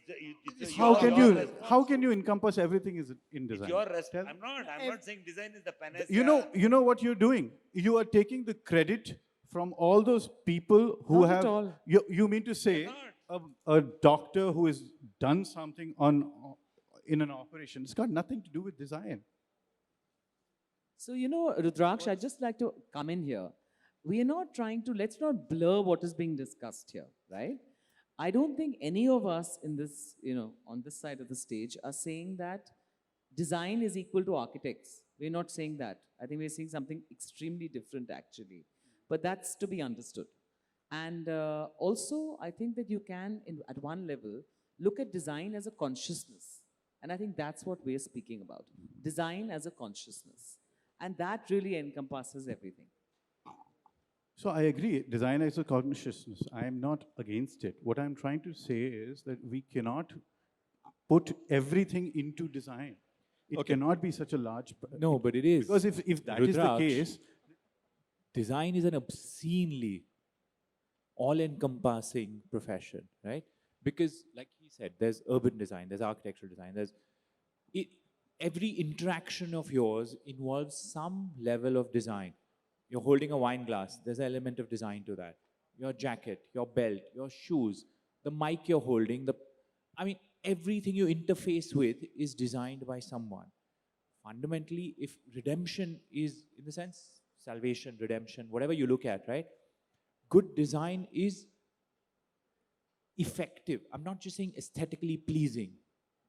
it's How can your you? response. How can you encompass everything in design? It's your Tell- response. I'm not saying design is the panacea. You know what you're doing. You are taking the credit from all those people who Not at have. all. You mean to say a doctor who has done something in an operation? It's got nothing to do with design. So, Rudraksh, I'd just like to come in here. We are not trying to, let's not blur what is being discussed here, right? I don't think any of us in this, on this side of the stage are saying that design is equal to architects. We're not saying that. I think we're saying something extremely different, actually. But that's to be understood. And also, I think that you can, at one level, look at design as a consciousness. And I think that's what we're speaking about. Design as a consciousness. And that really encompasses everything. So I agree, design is a consciousness. I am not against it. What I'm trying to say is that we cannot put everything into design. it cannot be such a large. No, but it is. Because if that is the Rudraksh, case, design is an obscenely all-encompassing profession, right? Because, like he said, there's urban design, there's architectural design, it, every interaction of yours involves some level of design. You're holding a wine glass, there's an element of design to that. Your jacket, your belt, your shoes, the mic you're holding, I mean, everything you interface with is designed by someone. Fundamentally, if redemption is, in the sense, salvation, redemption, whatever you look at, right? Good design is effective. I'm not just saying aesthetically pleasing,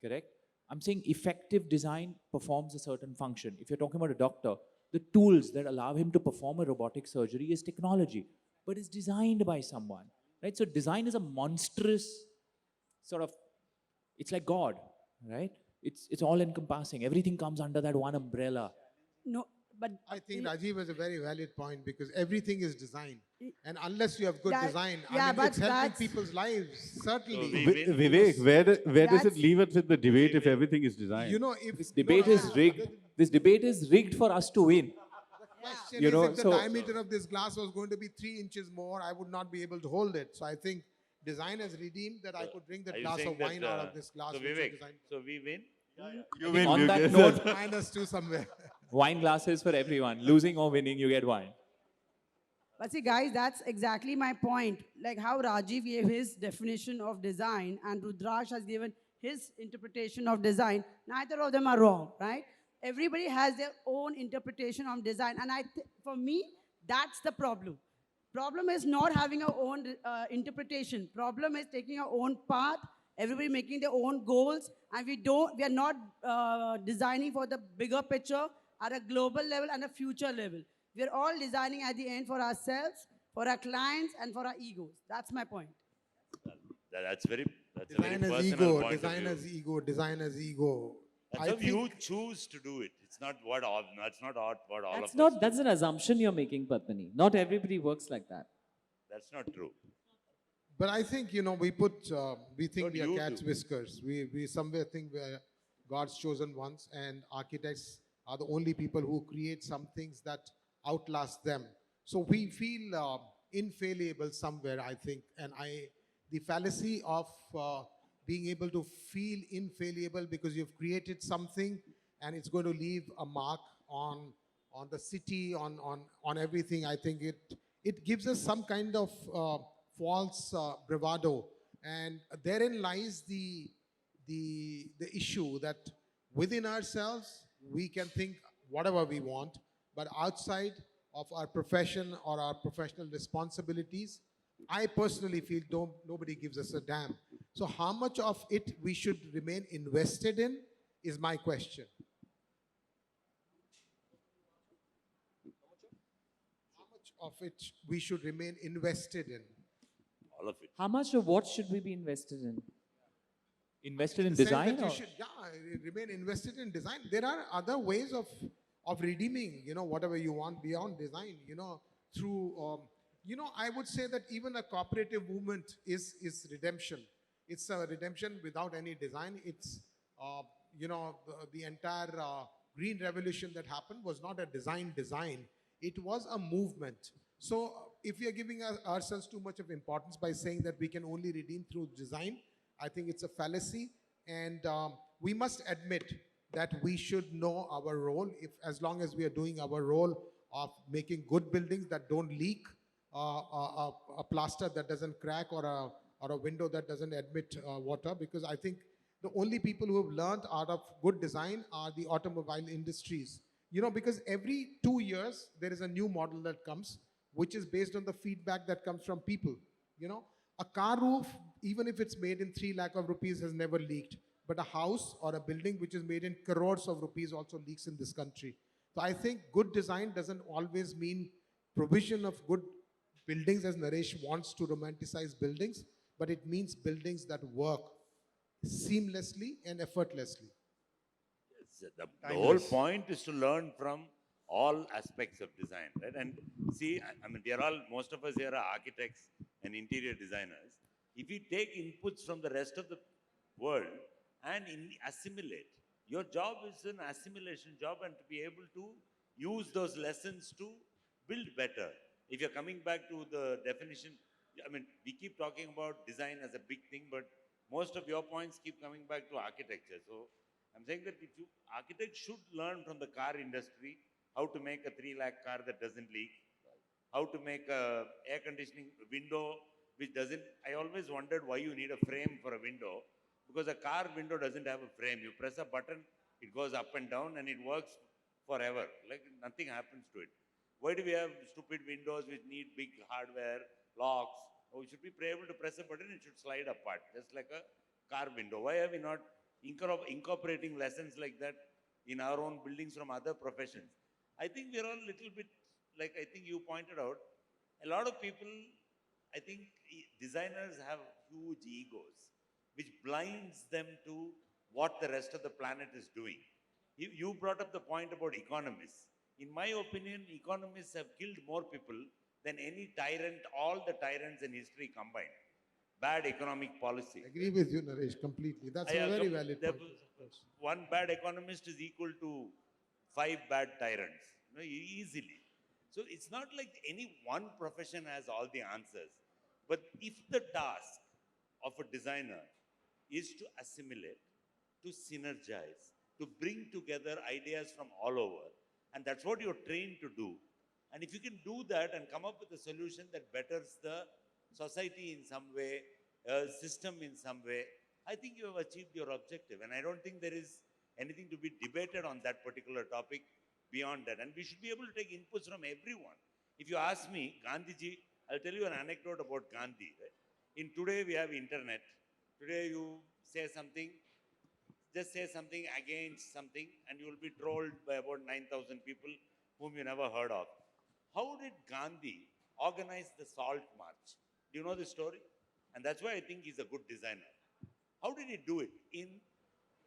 correct? I'm saying effective design performs a certain function. If you're talking about a doctor, the tools that allow him to perform a robotic surgery is technology, but it's designed by someone, right? So design is a monstrous sort of, it's like God, right? It's all encompassing. Everything comes under that one umbrella. No, but I think Rajiv has a very valid point because everything is design. And unless you have good Yeah, design, yeah, I mean, but it's helping that's- people's lives, certainly. Vivek, where does it That's- leave us with the debate if everything is designed? You know, if This debate is rigged. This debate is rigged for us to win. question You is, know, if the so- diameter of this glass was going to be 3 inches more, I would not be able to hold it. So I think design has redeemed that I could drink that Are you glass saying of wine that, out of this glass. So which is Vivek, designed. so we win? You win, On that Vivek. note, -2 somewhere. wine glasses for everyone. Losing or winning, you get wine. But see, guys, that's exactly my point. Like how Rajiv gave his definition of design and Rudraksh has given his interpretation of design. Neither of them are wrong, right? Everybody has their own interpretation of design. And for me, that's the problem. Problem is not having our own interpretation. Problem is taking our own path, everybody making their own goals, and we are not designing for the bigger picture at a global level and a future level. We're all designing at the end for ourselves, for our clients, and for our egos. That's my point. That's a very Designer's personal ego, point designer's of view. ego, designer's ego. That's how you choose to do it. It's not what all, that's not what all That's of not, us that's an assumption you're making, Padmini. Not everybody works like that. That's not true. But I think, you know, we think What we are you cat's do. whiskers. We somewhere think we are God's chosen ones, and architects are the only people who create some things that outlast them. So we feel infallible somewhere, I think. And the fallacy of being able to feel infallible because you've created something and it's going to leave a mark on the city, on everything. I think it gives us some kind of false bravado, and therein lies the issue that within ourselves we can think whatever we want, but outside of our profession or our professional responsibilities, I personally feel nobody gives us a damn. So how much of it we should remain invested in is my question. How much of it we should remain invested in? All of it. How much of what should we be invested in? Invested in Saying design? that you Or? should, remain invested in design. There are other ways of redeeming, you know, whatever you want beyond design, you know, through, you know, I would say that even a cooperative movement is redemption. It's a redemption without any design. It's, you know, the entire green revolution that happened was not a design. It was a movement. So if we are giving ourselves too much of importance by saying that we can only redeem through design, I think it's a fallacy. And we must admit that we should know our role. As long as we are doing our role of making good buildings that don't leak, a plaster that doesn't crack, or a window that doesn't admit water, because I think the only people who have learned out of good design are the automobile industries. You know, because every 2 years there is a new model that comes, which is based on the feedback that comes from people. You know, a car roof, even if it's made in 3 lakh of rupees, has never leaked. But a house or a building which is made in crores of rupees also leaks in this country. So I think good design doesn't always mean provision of good buildings, as Naresh wants to romanticize buildings, but it means buildings that work seamlessly and effortlessly. The whole point is to learn from all aspects of design, right? And see, I mean, most of us here are architects and interior designers. If you take inputs from the rest of the world and assimilate, Your job is an assimilation job and to be able to use those lessons to build better. If you're coming back to the definition, I mean, we keep talking about design as a big thing, but most of your points keep coming back to architecture. So I'm saying that architects should learn from the car industry how to make a 3 lakh car that doesn't leak, how to make a air conditioning window which doesn't, I always wondered why you need a frame for a window, because a car window doesn't have a frame. You press a button, it goes up and down and it works forever. Like nothing happens to it. Why do we have stupid windows which need big hardware, locks? Oh, we should be able to press a button, it should slide apart, just like a car window. Why are we not incorporating lessons like that in our own buildings from other professions? I think we're all a little bit, like I think you pointed out, a lot of people, I think designers have huge egos, which blinds them to what the rest of the planet is doing. You brought up the point about economists. In my opinion, economists have killed more people than any tyrant, all the tyrants in history combined. Bad economic policy. I agree with you, Naresh, completely. That's a very valid point. One bad economist is equal to 5 bad tyrants, easily. So it's not like any one profession has all the answers. But if the task of a designer is to assimilate, to synergize, to bring together ideas from all over, and that's what you're trained to do. And if you can do that and come up with a solution that betters the society in some way, a system in some way, I think you have achieved your objective. And I don't think there is anything to be debated on that particular topic beyond that. And we should be able to take inputs from everyone. If you ask me, Gandhiji, I'll tell you an anecdote about Gandhi. Right? In today, we have internet. Today, you say something, just say something against something, and you will be trolled by about 9,000 people whom you never heard of. How did Gandhi organize the Salt March? Do you know the story? And that's why I think he's a good designer. How did he do it? In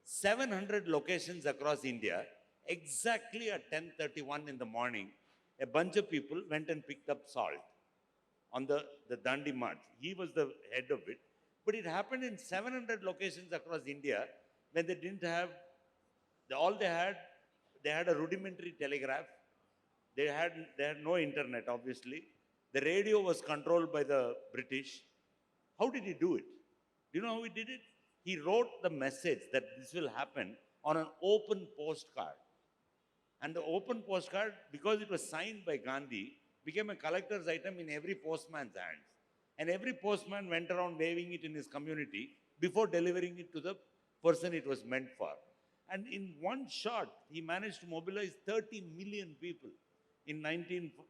700 locations across India, exactly at 10:31 in the morning, a bunch of people went and picked up salt on the Dandi March. He was the head of it. But it happened in 700 locations across India when they didn't have, they had a rudimentary telegraph. They had no internet, obviously. The radio was controlled by the British. How did he do it? Do you know how he did it? He wrote the message that this will happen on an open postcard. And the open postcard, because it was signed by Gandhi, became a collector's item in every postman's hands. And every postman went around waving it in his community before delivering it to the person it was meant for. And in one shot, he managed to mobilize 30 million people in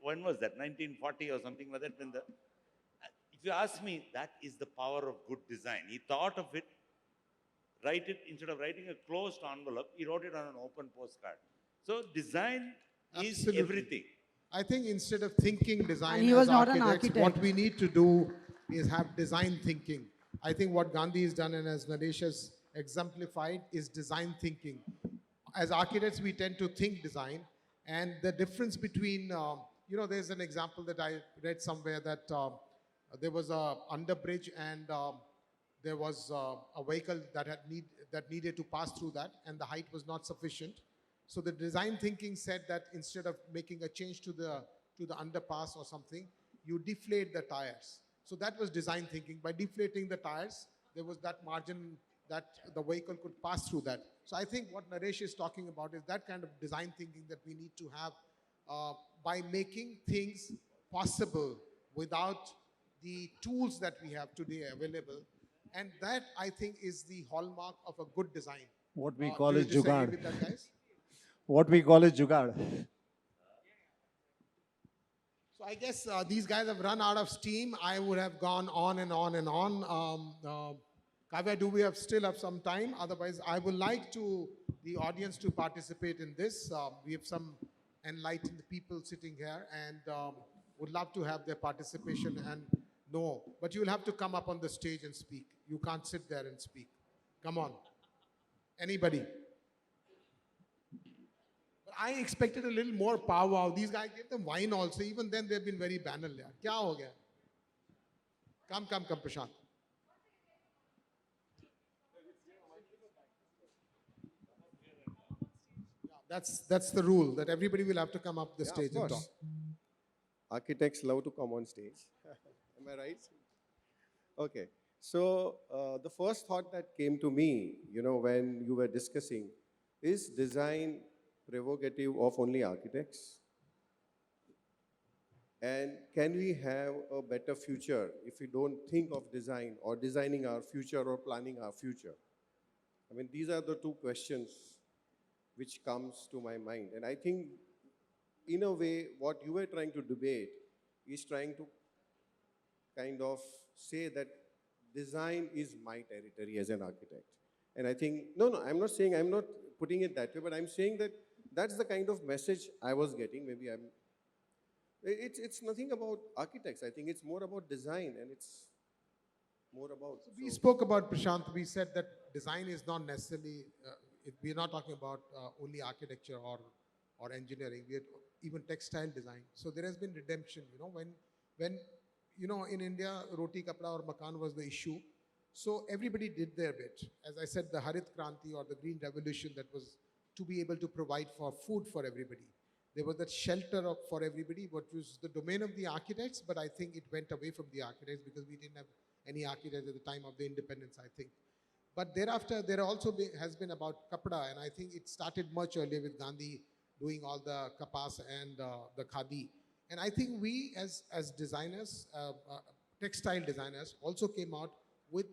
when was that? 1940 or something like that. If you ask me, that is the power of good design. He thought of it, instead of writing a closed envelope, he wrote it on an open postcard. So design is everything. I think instead of thinking design And he was as not an architects, architect. what we need to do is have design thinking. I think what Gandhi has done and as Naresh has exemplified is design thinking. As architects, we tend to think design, and the difference between, there's an example that I read somewhere that there was a underbridge and there was a vehicle that needed to pass through that, and the height was not sufficient. So the design thinking said that instead of making a change to the underpass or something, you deflate the tires. So that was design thinking. By deflating the tires, there was that margin that the vehicle could pass through that. So I think what Naresh is talking about is that kind of design thinking that we need to have by making things possible without the tools that we have today available. And that, I think, is the hallmark of a good design. What we call Do you is disagree jugaad. with that, guys? What we call is jugaad. So I guess these guys have run out of steam. I would have gone on and on and on. Kavya, do we still have some time? Otherwise, I would like the audience to participate in this. We have some enlightened people sitting here and would love to have their participation and know. But you will have to come up on the stage and speak. You can't sit there and speak. Come on. Anybody? But I expected a little more power. These guys gave them wine also. Even then, they've been very banal. Yaar. Kya ho gaya? Come, Prashant. That's the rule, that everybody will have to come up the Yeah, stage of and talk. course. Architects love to come on stage. Am I right? Okay. So the first thought that came to me, when you were discussing, is design prerogative of only architects? And can we have a better future if we don't think of design or designing our future or planning our future? I mean, these are the two questions which comes to my mind. And I think, in a way, what you were trying to debate is trying to kind of say that design is my territory as an architect. And I think, no, I'm not saying, I'm not putting it that way, but I'm saying that that's the kind of message I was getting. Maybe it's nothing about architects. I think it's more about design, and it's more about. We spoke about, Prashant, we said that design is not necessarily, we're not talking about only architecture or engineering, we are even textile design. So there has been redemption, when in India, roti, kapda or makan was the issue. So everybody did their bit. As I said, the Harit Kranti or the Green Revolution, that was to be able to provide for food for everybody. There was that shelter for everybody, what was the domain of the architects, but I think it went away from the architects because we didn't have any architects at the time of the independence, I think. But thereafter, there also has been about kapda, and I think it started much earlier with Gandhi doing all the kapas and the khadi. And I think we as designers, textile designers, also came out with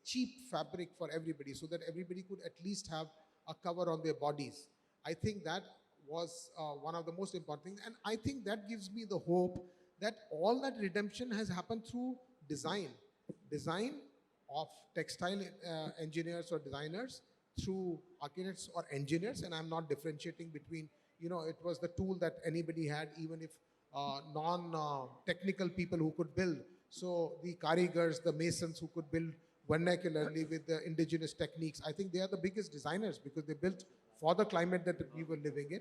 cheap fabric for everybody so that everybody could at least have a cover on their bodies. I think that was one of the most important things. And I think that gives me the hope that all that redemption has happened through design. Design of textile engineers or designers through architects or engineers. And I'm not differentiating between, it was the tool that anybody had, even if non-technical people who could build. So the karigars, the masons who could build vernacularly with the indigenous techniques, I think they are the biggest designers because they built for the climate that we were living in.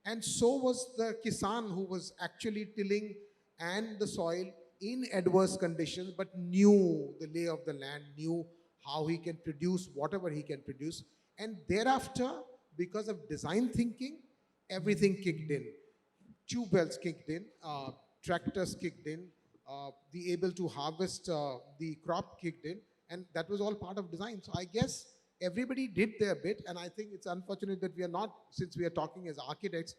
And so was the Kisan, who was actually tilling and the soil in adverse conditions, but knew the lay of the land, knew how he can produce whatever he can produce. And thereafter, because of design thinking, everything kicked in. Tube wells kicked in, tractors kicked in, the able to harvest the crop kicked in, and that was all part of design. So I guess everybody did their bit, and I think it's unfortunate that we are not, since we are talking as architects,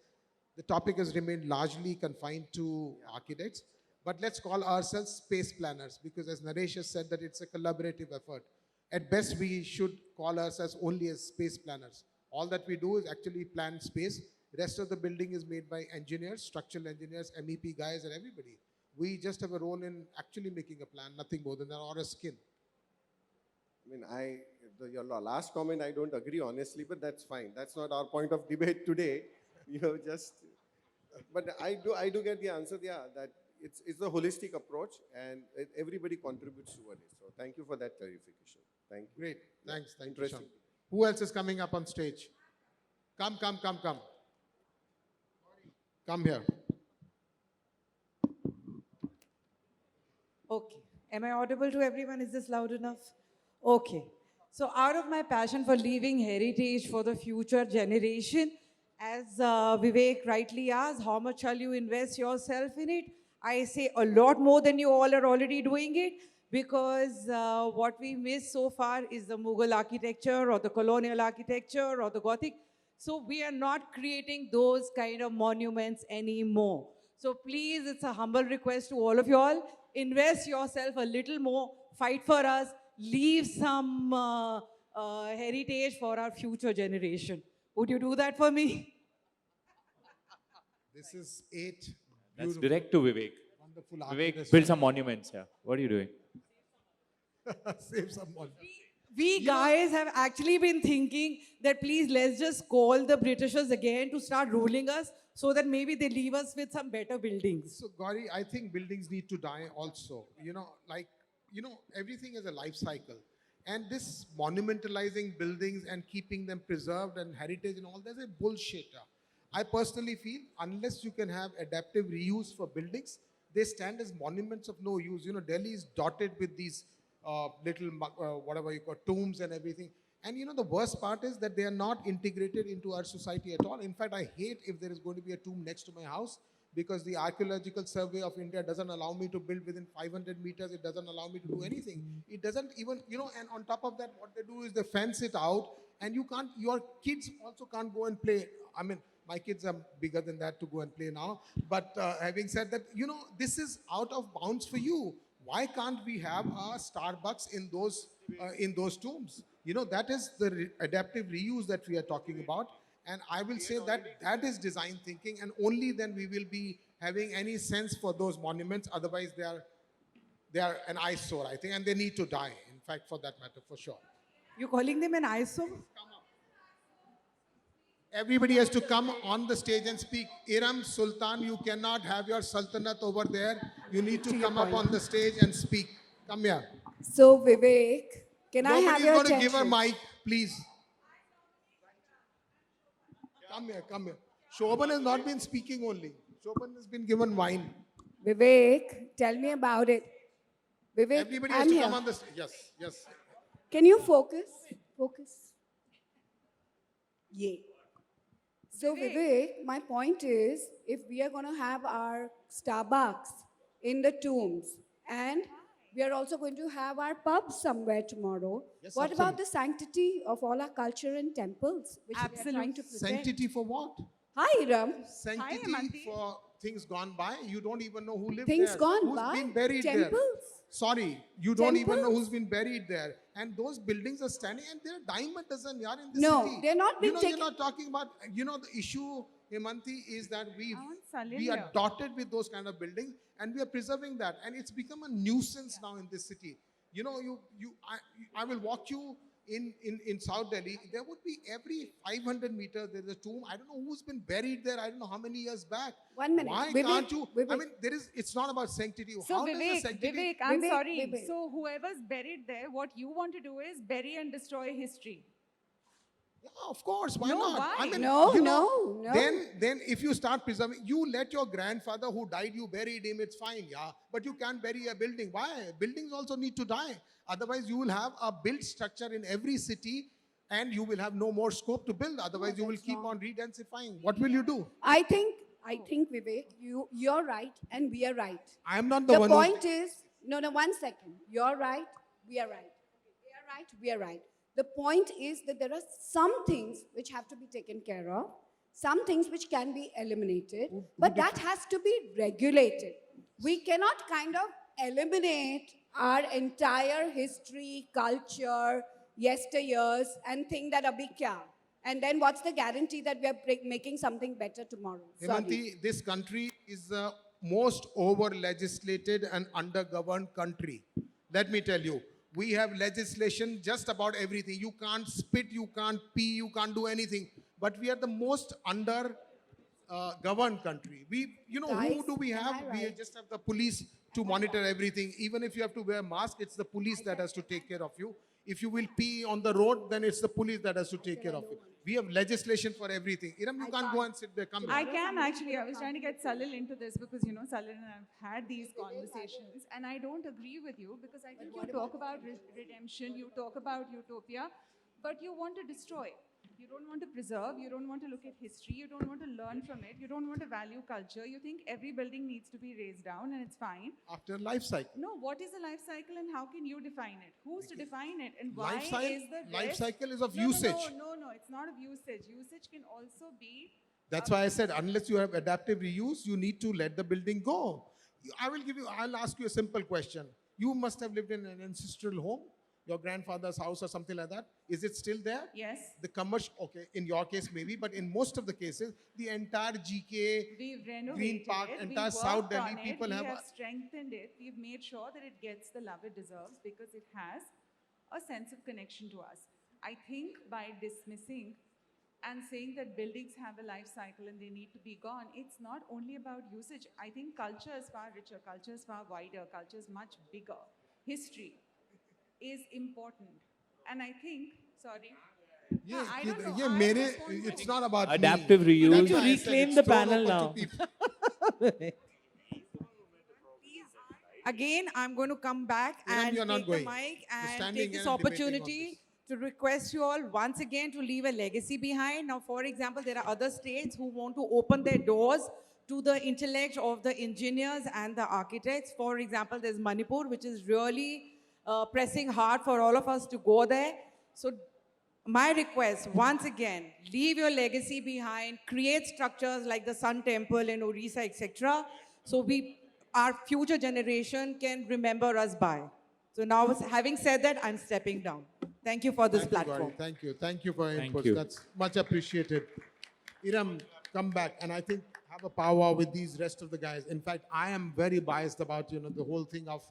the topic has remained largely confined to architects. But let's call ourselves space planners, because as Naresh has said, that it's a collaborative effort. At best, we should call ourselves only as space planners. All that we do is actually plan space. The rest of the building is made by engineers, structural engineers, MEP guys, and everybody. We just have a role in actually making a plan, nothing more than that, or a skill. I mean, your last comment, I don't agree honestly, but that's fine. That's not our point of debate today. But I do get the answer, yeah, that it's a holistic approach and everybody contributes toward it. So thank you for that clarification. Thank you. Great, thanks, thank you, Interesting. Sean. Who else is coming up on stage? Come. Come here. Okay. Am I audible to everyone? Is this loud enough? Okay. So out of my passion for leaving heritage for the future generation, as Vivek rightly asked, how much shall you invest yourself in it? I say a lot more than you all are already doing it, because what we miss so far is the Mughal architecture or the colonial architecture or the Gothic. So we are not creating those kind of monuments anymore. So please, it's a humble request to all of you all, invest yourself a little more, fight for us, leave some heritage for our future generation. Would you do that for me? This is 8 That's beautiful, direct to Vivek. wonderful Vivek, architects. build some monuments here. What are you doing? Save someone. We guys have actually been thinking that please let's just call the Britishers again to start ruling us so that maybe they leave us with some better buildings. So, Gauri, I think buildings need to die also. Everything is a life cycle. And this monumentalizing buildings and keeping them preserved and heritage and all, that's a bullshit. I personally feel unless you can have adaptive reuse for buildings, they stand as monuments of no use. Delhi is dotted with these little, whatever you call, tombs and everything. And the worst part is that they are not integrated into our society at all. In fact, I hate if there is going to be a tomb next to my house, because the Archaeological Survey of India doesn't allow me to build within 500 meters. It doesn't allow me to do anything. It doesn't even, and on top of that, what they do is they fence it out, and your kids also can't go and play. I mean, my kids are bigger than that to go and play now. But having said that, this is out of bounds for you. Why can't we have a Starbucks in those tombs? That is the adaptive reuse that we are talking about. And I will say that is design thinking, and only then we will be having any sense for those monuments. Otherwise, they are an eyesore, I think, and they need to die, in fact, for that matter, for sure. You're calling them an eyesore? Everybody has to come on the stage and speak. Iram, Sultan, you cannot have your sultanate over there. You need to come up on the stage and speak. Come here. So Vivek, can I have Nobody's your going to attention? give her mic, please. Come here. Shobhan has not been speaking only. Shobhan has been given wine. Vivek, tell me about it. Vivek, Everybody I'm has to here. come on the stage. Yes. Can you focus? Focus. Yeah. So Vivek, my point is, if we are going to have our Starbucks in the tombs, and we are also going to have our pubs somewhere tomorrow, Yes, what absolutely. about the sanctity of all our culture and temples, which we are trying to protect? Sanctity for what? Hi, Ram. Sanctity for things gone by. You don't even know who lived Things there. gone Who's by? been buried there. Temples? Sorry, you don't even know Temples? who's been buried there. And those buildings are standing, and they're dime a dozen yaar in the No, city. they're not being You're taken. not talking about, the issue, Hemanti, is that we are dotted with those kind of buildings, and we are preserving that. And it's become a nuisance now in this city. I will walk you in South Delhi. There would be every 500 meters, there's a tomb. I don't know who's been buried there. I don't know how many years back. 1 minute. Why Vivek, can't you? I Vivek. mean, it's not about sanctity. So How does the Vivek, sanctity? I'm Vivek, sorry. Vivek. So whoever's buried there, what you want to do is bury and destroy history. Yeah, of course, why No, not? why? I mean, No, you no, no. Then if you start preserving, you let your grandfather who died, you buried him, it's fine, yeah. But you can't bury a building. Why? Buildings also need to die. Otherwise, you will have a built structure in every city, and you will have no more scope to build. Otherwise, you will that's keep wrong. on redensifying. What will you do? I think Vivek, you're right and we are right. I am not the The one point is, no, 1 second. You're right, we are right. They are right, we are right. The point is that there are some things which have to be taken care of, some things which can be eliminated, but that has to be regulated. We cannot kind of eliminate our entire history, culture, yesteryears, and think that abhi kya. And then what's the guarantee that we are making something better tomorrow? Sorry. Hemanti, this country is the most over-legislated and under-governed country. Let me tell you, we have legislation just about everything. You can't spit, you can't pee, you can't do anything. But we are the most under-governed country. Guys, Who do we am have? I We right? just have the police to monitor everything. Even if you have to wear a mask, it's the police that has to take care of you. If you will pee on the road, then it's the police that has to take care of you. We have legislation for everything. Iram, you can't go and sit there. Come I here. can actually. I was trying to get Salil into this because, Salil and I have had these conversations, and I don't agree with you because I think you talk about redemption, you talk about utopia, but you want to destroy. You don't want to preserve, you don't want to look at history, you don't want to learn from it, you don't want to value culture. You think every building needs to be raised down and it's fine. After life cycle. No, what is a life cycle and how can you define it? Who's to define it? And why Life cycle- is the life rest- cycle is of No, usage. No, it's not of usage. Usage can also be That's why I said, unless you have adaptive reuse, you need to let the building go. I'll ask you a simple question. You must have lived in an ancestral home, your grandfather's house or something like that. Is it still there? Yes. The commercial, okay, in your case maybe, but in most of the cases, the entire GK, We've renovated Green Park, it. entire We've South worked Delhi, on it. people we have have strengthened it. We've made sure that it gets the love it deserves because it has a sense of connection to us. I think by dismissing and saying that buildings have a life cycle and they need to be gone, it's not only about usage. I think culture is far richer, culture is far wider, culture is much bigger. History is important. And I think, sorry. No, I don't know. yeah, I just want to- it's not about Adaptive me. reuse. That's You why I said reclaim it's the thrown panel open to now. people. Again, I'm going to come back Iram, and you're not take the going. mic You're and standing take this here and debating on opportunity this. to request you all once again to leave a legacy behind. Now, for example, there are other states who want to open their doors to the intellect of the engineers and the architects. For example, there's Manipur, which is really pressing hard for all of us to go there. So my request, once again, leave your legacy behind, create structures like the Sun Temple in Orissa, etc. So our future generation can remember us by. So now, having said that, I'm stepping down. Thank you for this Thank you, platform. Gauri. Thank you. Thank you for your Thank inputs. you. That's much appreciated. Iram, come back. And I think have a power with these rest of the guys. In fact, I am very biased about, the whole thing of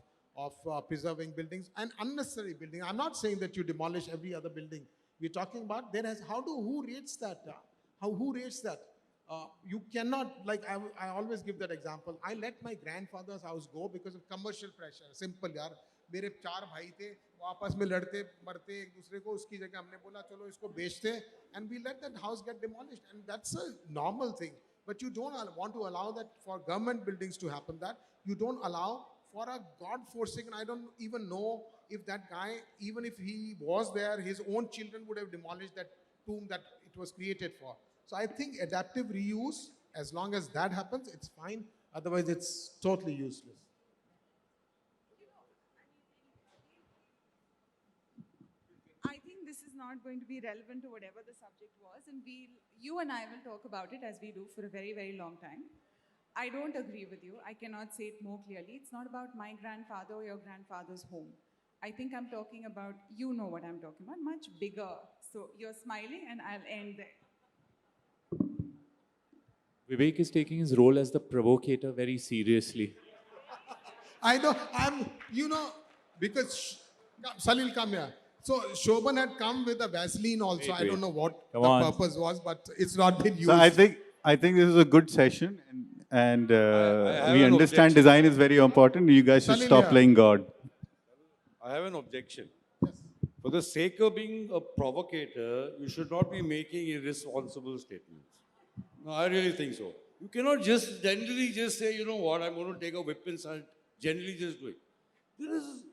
preserving buildings and unnecessary building. I'm not saying that you demolish every other building. We're talking about who rates that? Who rates that? You cannot, like I always give that example. I let my grandfather's house go because of commercial pressure. Simple, yaar. मेरे 4 भाई थे, वो आपस में लड़ते मरते एक दूसरे को, उसकी जगह हमने बोला चलो इसको बेचते, and we let that house get demolished, and that's a normal thing. But you don't want to allow that for government buildings to happen. That you don't allow for a God-forsaken. I don't even know if that guy, even if he was there, his own children would have demolished that tomb that it was created for. So I think adaptive reuse, as long as that happens, it's fine. Otherwise, it's totally useless. I think this is not going to be relevant to whatever the subject was, and you and I will talk about it as we do for a very, very long time. I don't agree with you. I cannot say it more clearly. It's not about my grandfather or your grandfather's home. I think I'm talking about, you know what I'm talking about, much bigger. So you're smiling, and I'll end there. Vivek is taking his role as the provocator very seriously. I know, because Salil, come here. So Shobhan had come with a Vaseline also. I don't know what Come the on. purpose was, but it's not been used. So I think this is a good session, and have we an understand objection. design is very important. You guys should Salil, stop yeah. playing God. I have an objection. For the sake of being a provocator, you should not be making irresponsible statements. No, I really think so. You cannot just generally just say, you know what, I'm going to take a whip and start generally just do it.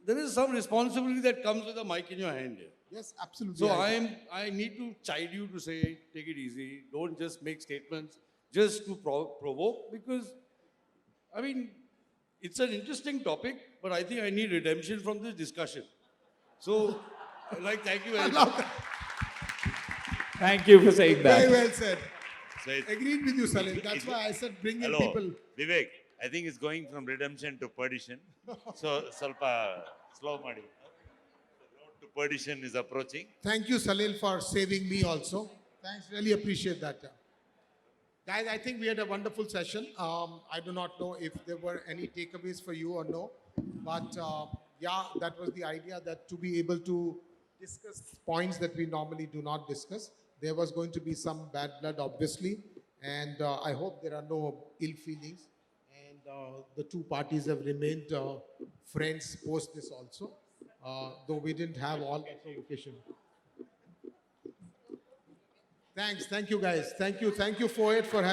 There is some responsibility that comes with a mic in your hand here. Yes, absolutely. So I need to chide you to say, take it easy. Don't just make statements just to provoke, because, I mean, it's an interesting topic, but I think I need redemption from this discussion. So, thank you very much. Thank you for saying that. Very well said. So Agreed with you, Salil. That's why I said bring in hello, people. Vivek. I think it's going from redemption to perdition. So, salpa slow madi. The road to perdition is approaching. Thank you, Salil, for saving me also. Thanks, really appreciate that. Guys, I think we had a wonderful session. I do not know if there were any takeaways for you or no, but yeah, that was the idea, that to be able to discuss points that we normally do not discuss. There was going to be some bad blood, obviously, and I hope there are no ill feelings. And the two parties have remained friends post this also, though we didn't have all that provocation. Thanks. Thank you, guys. Thank you, FOAID, for having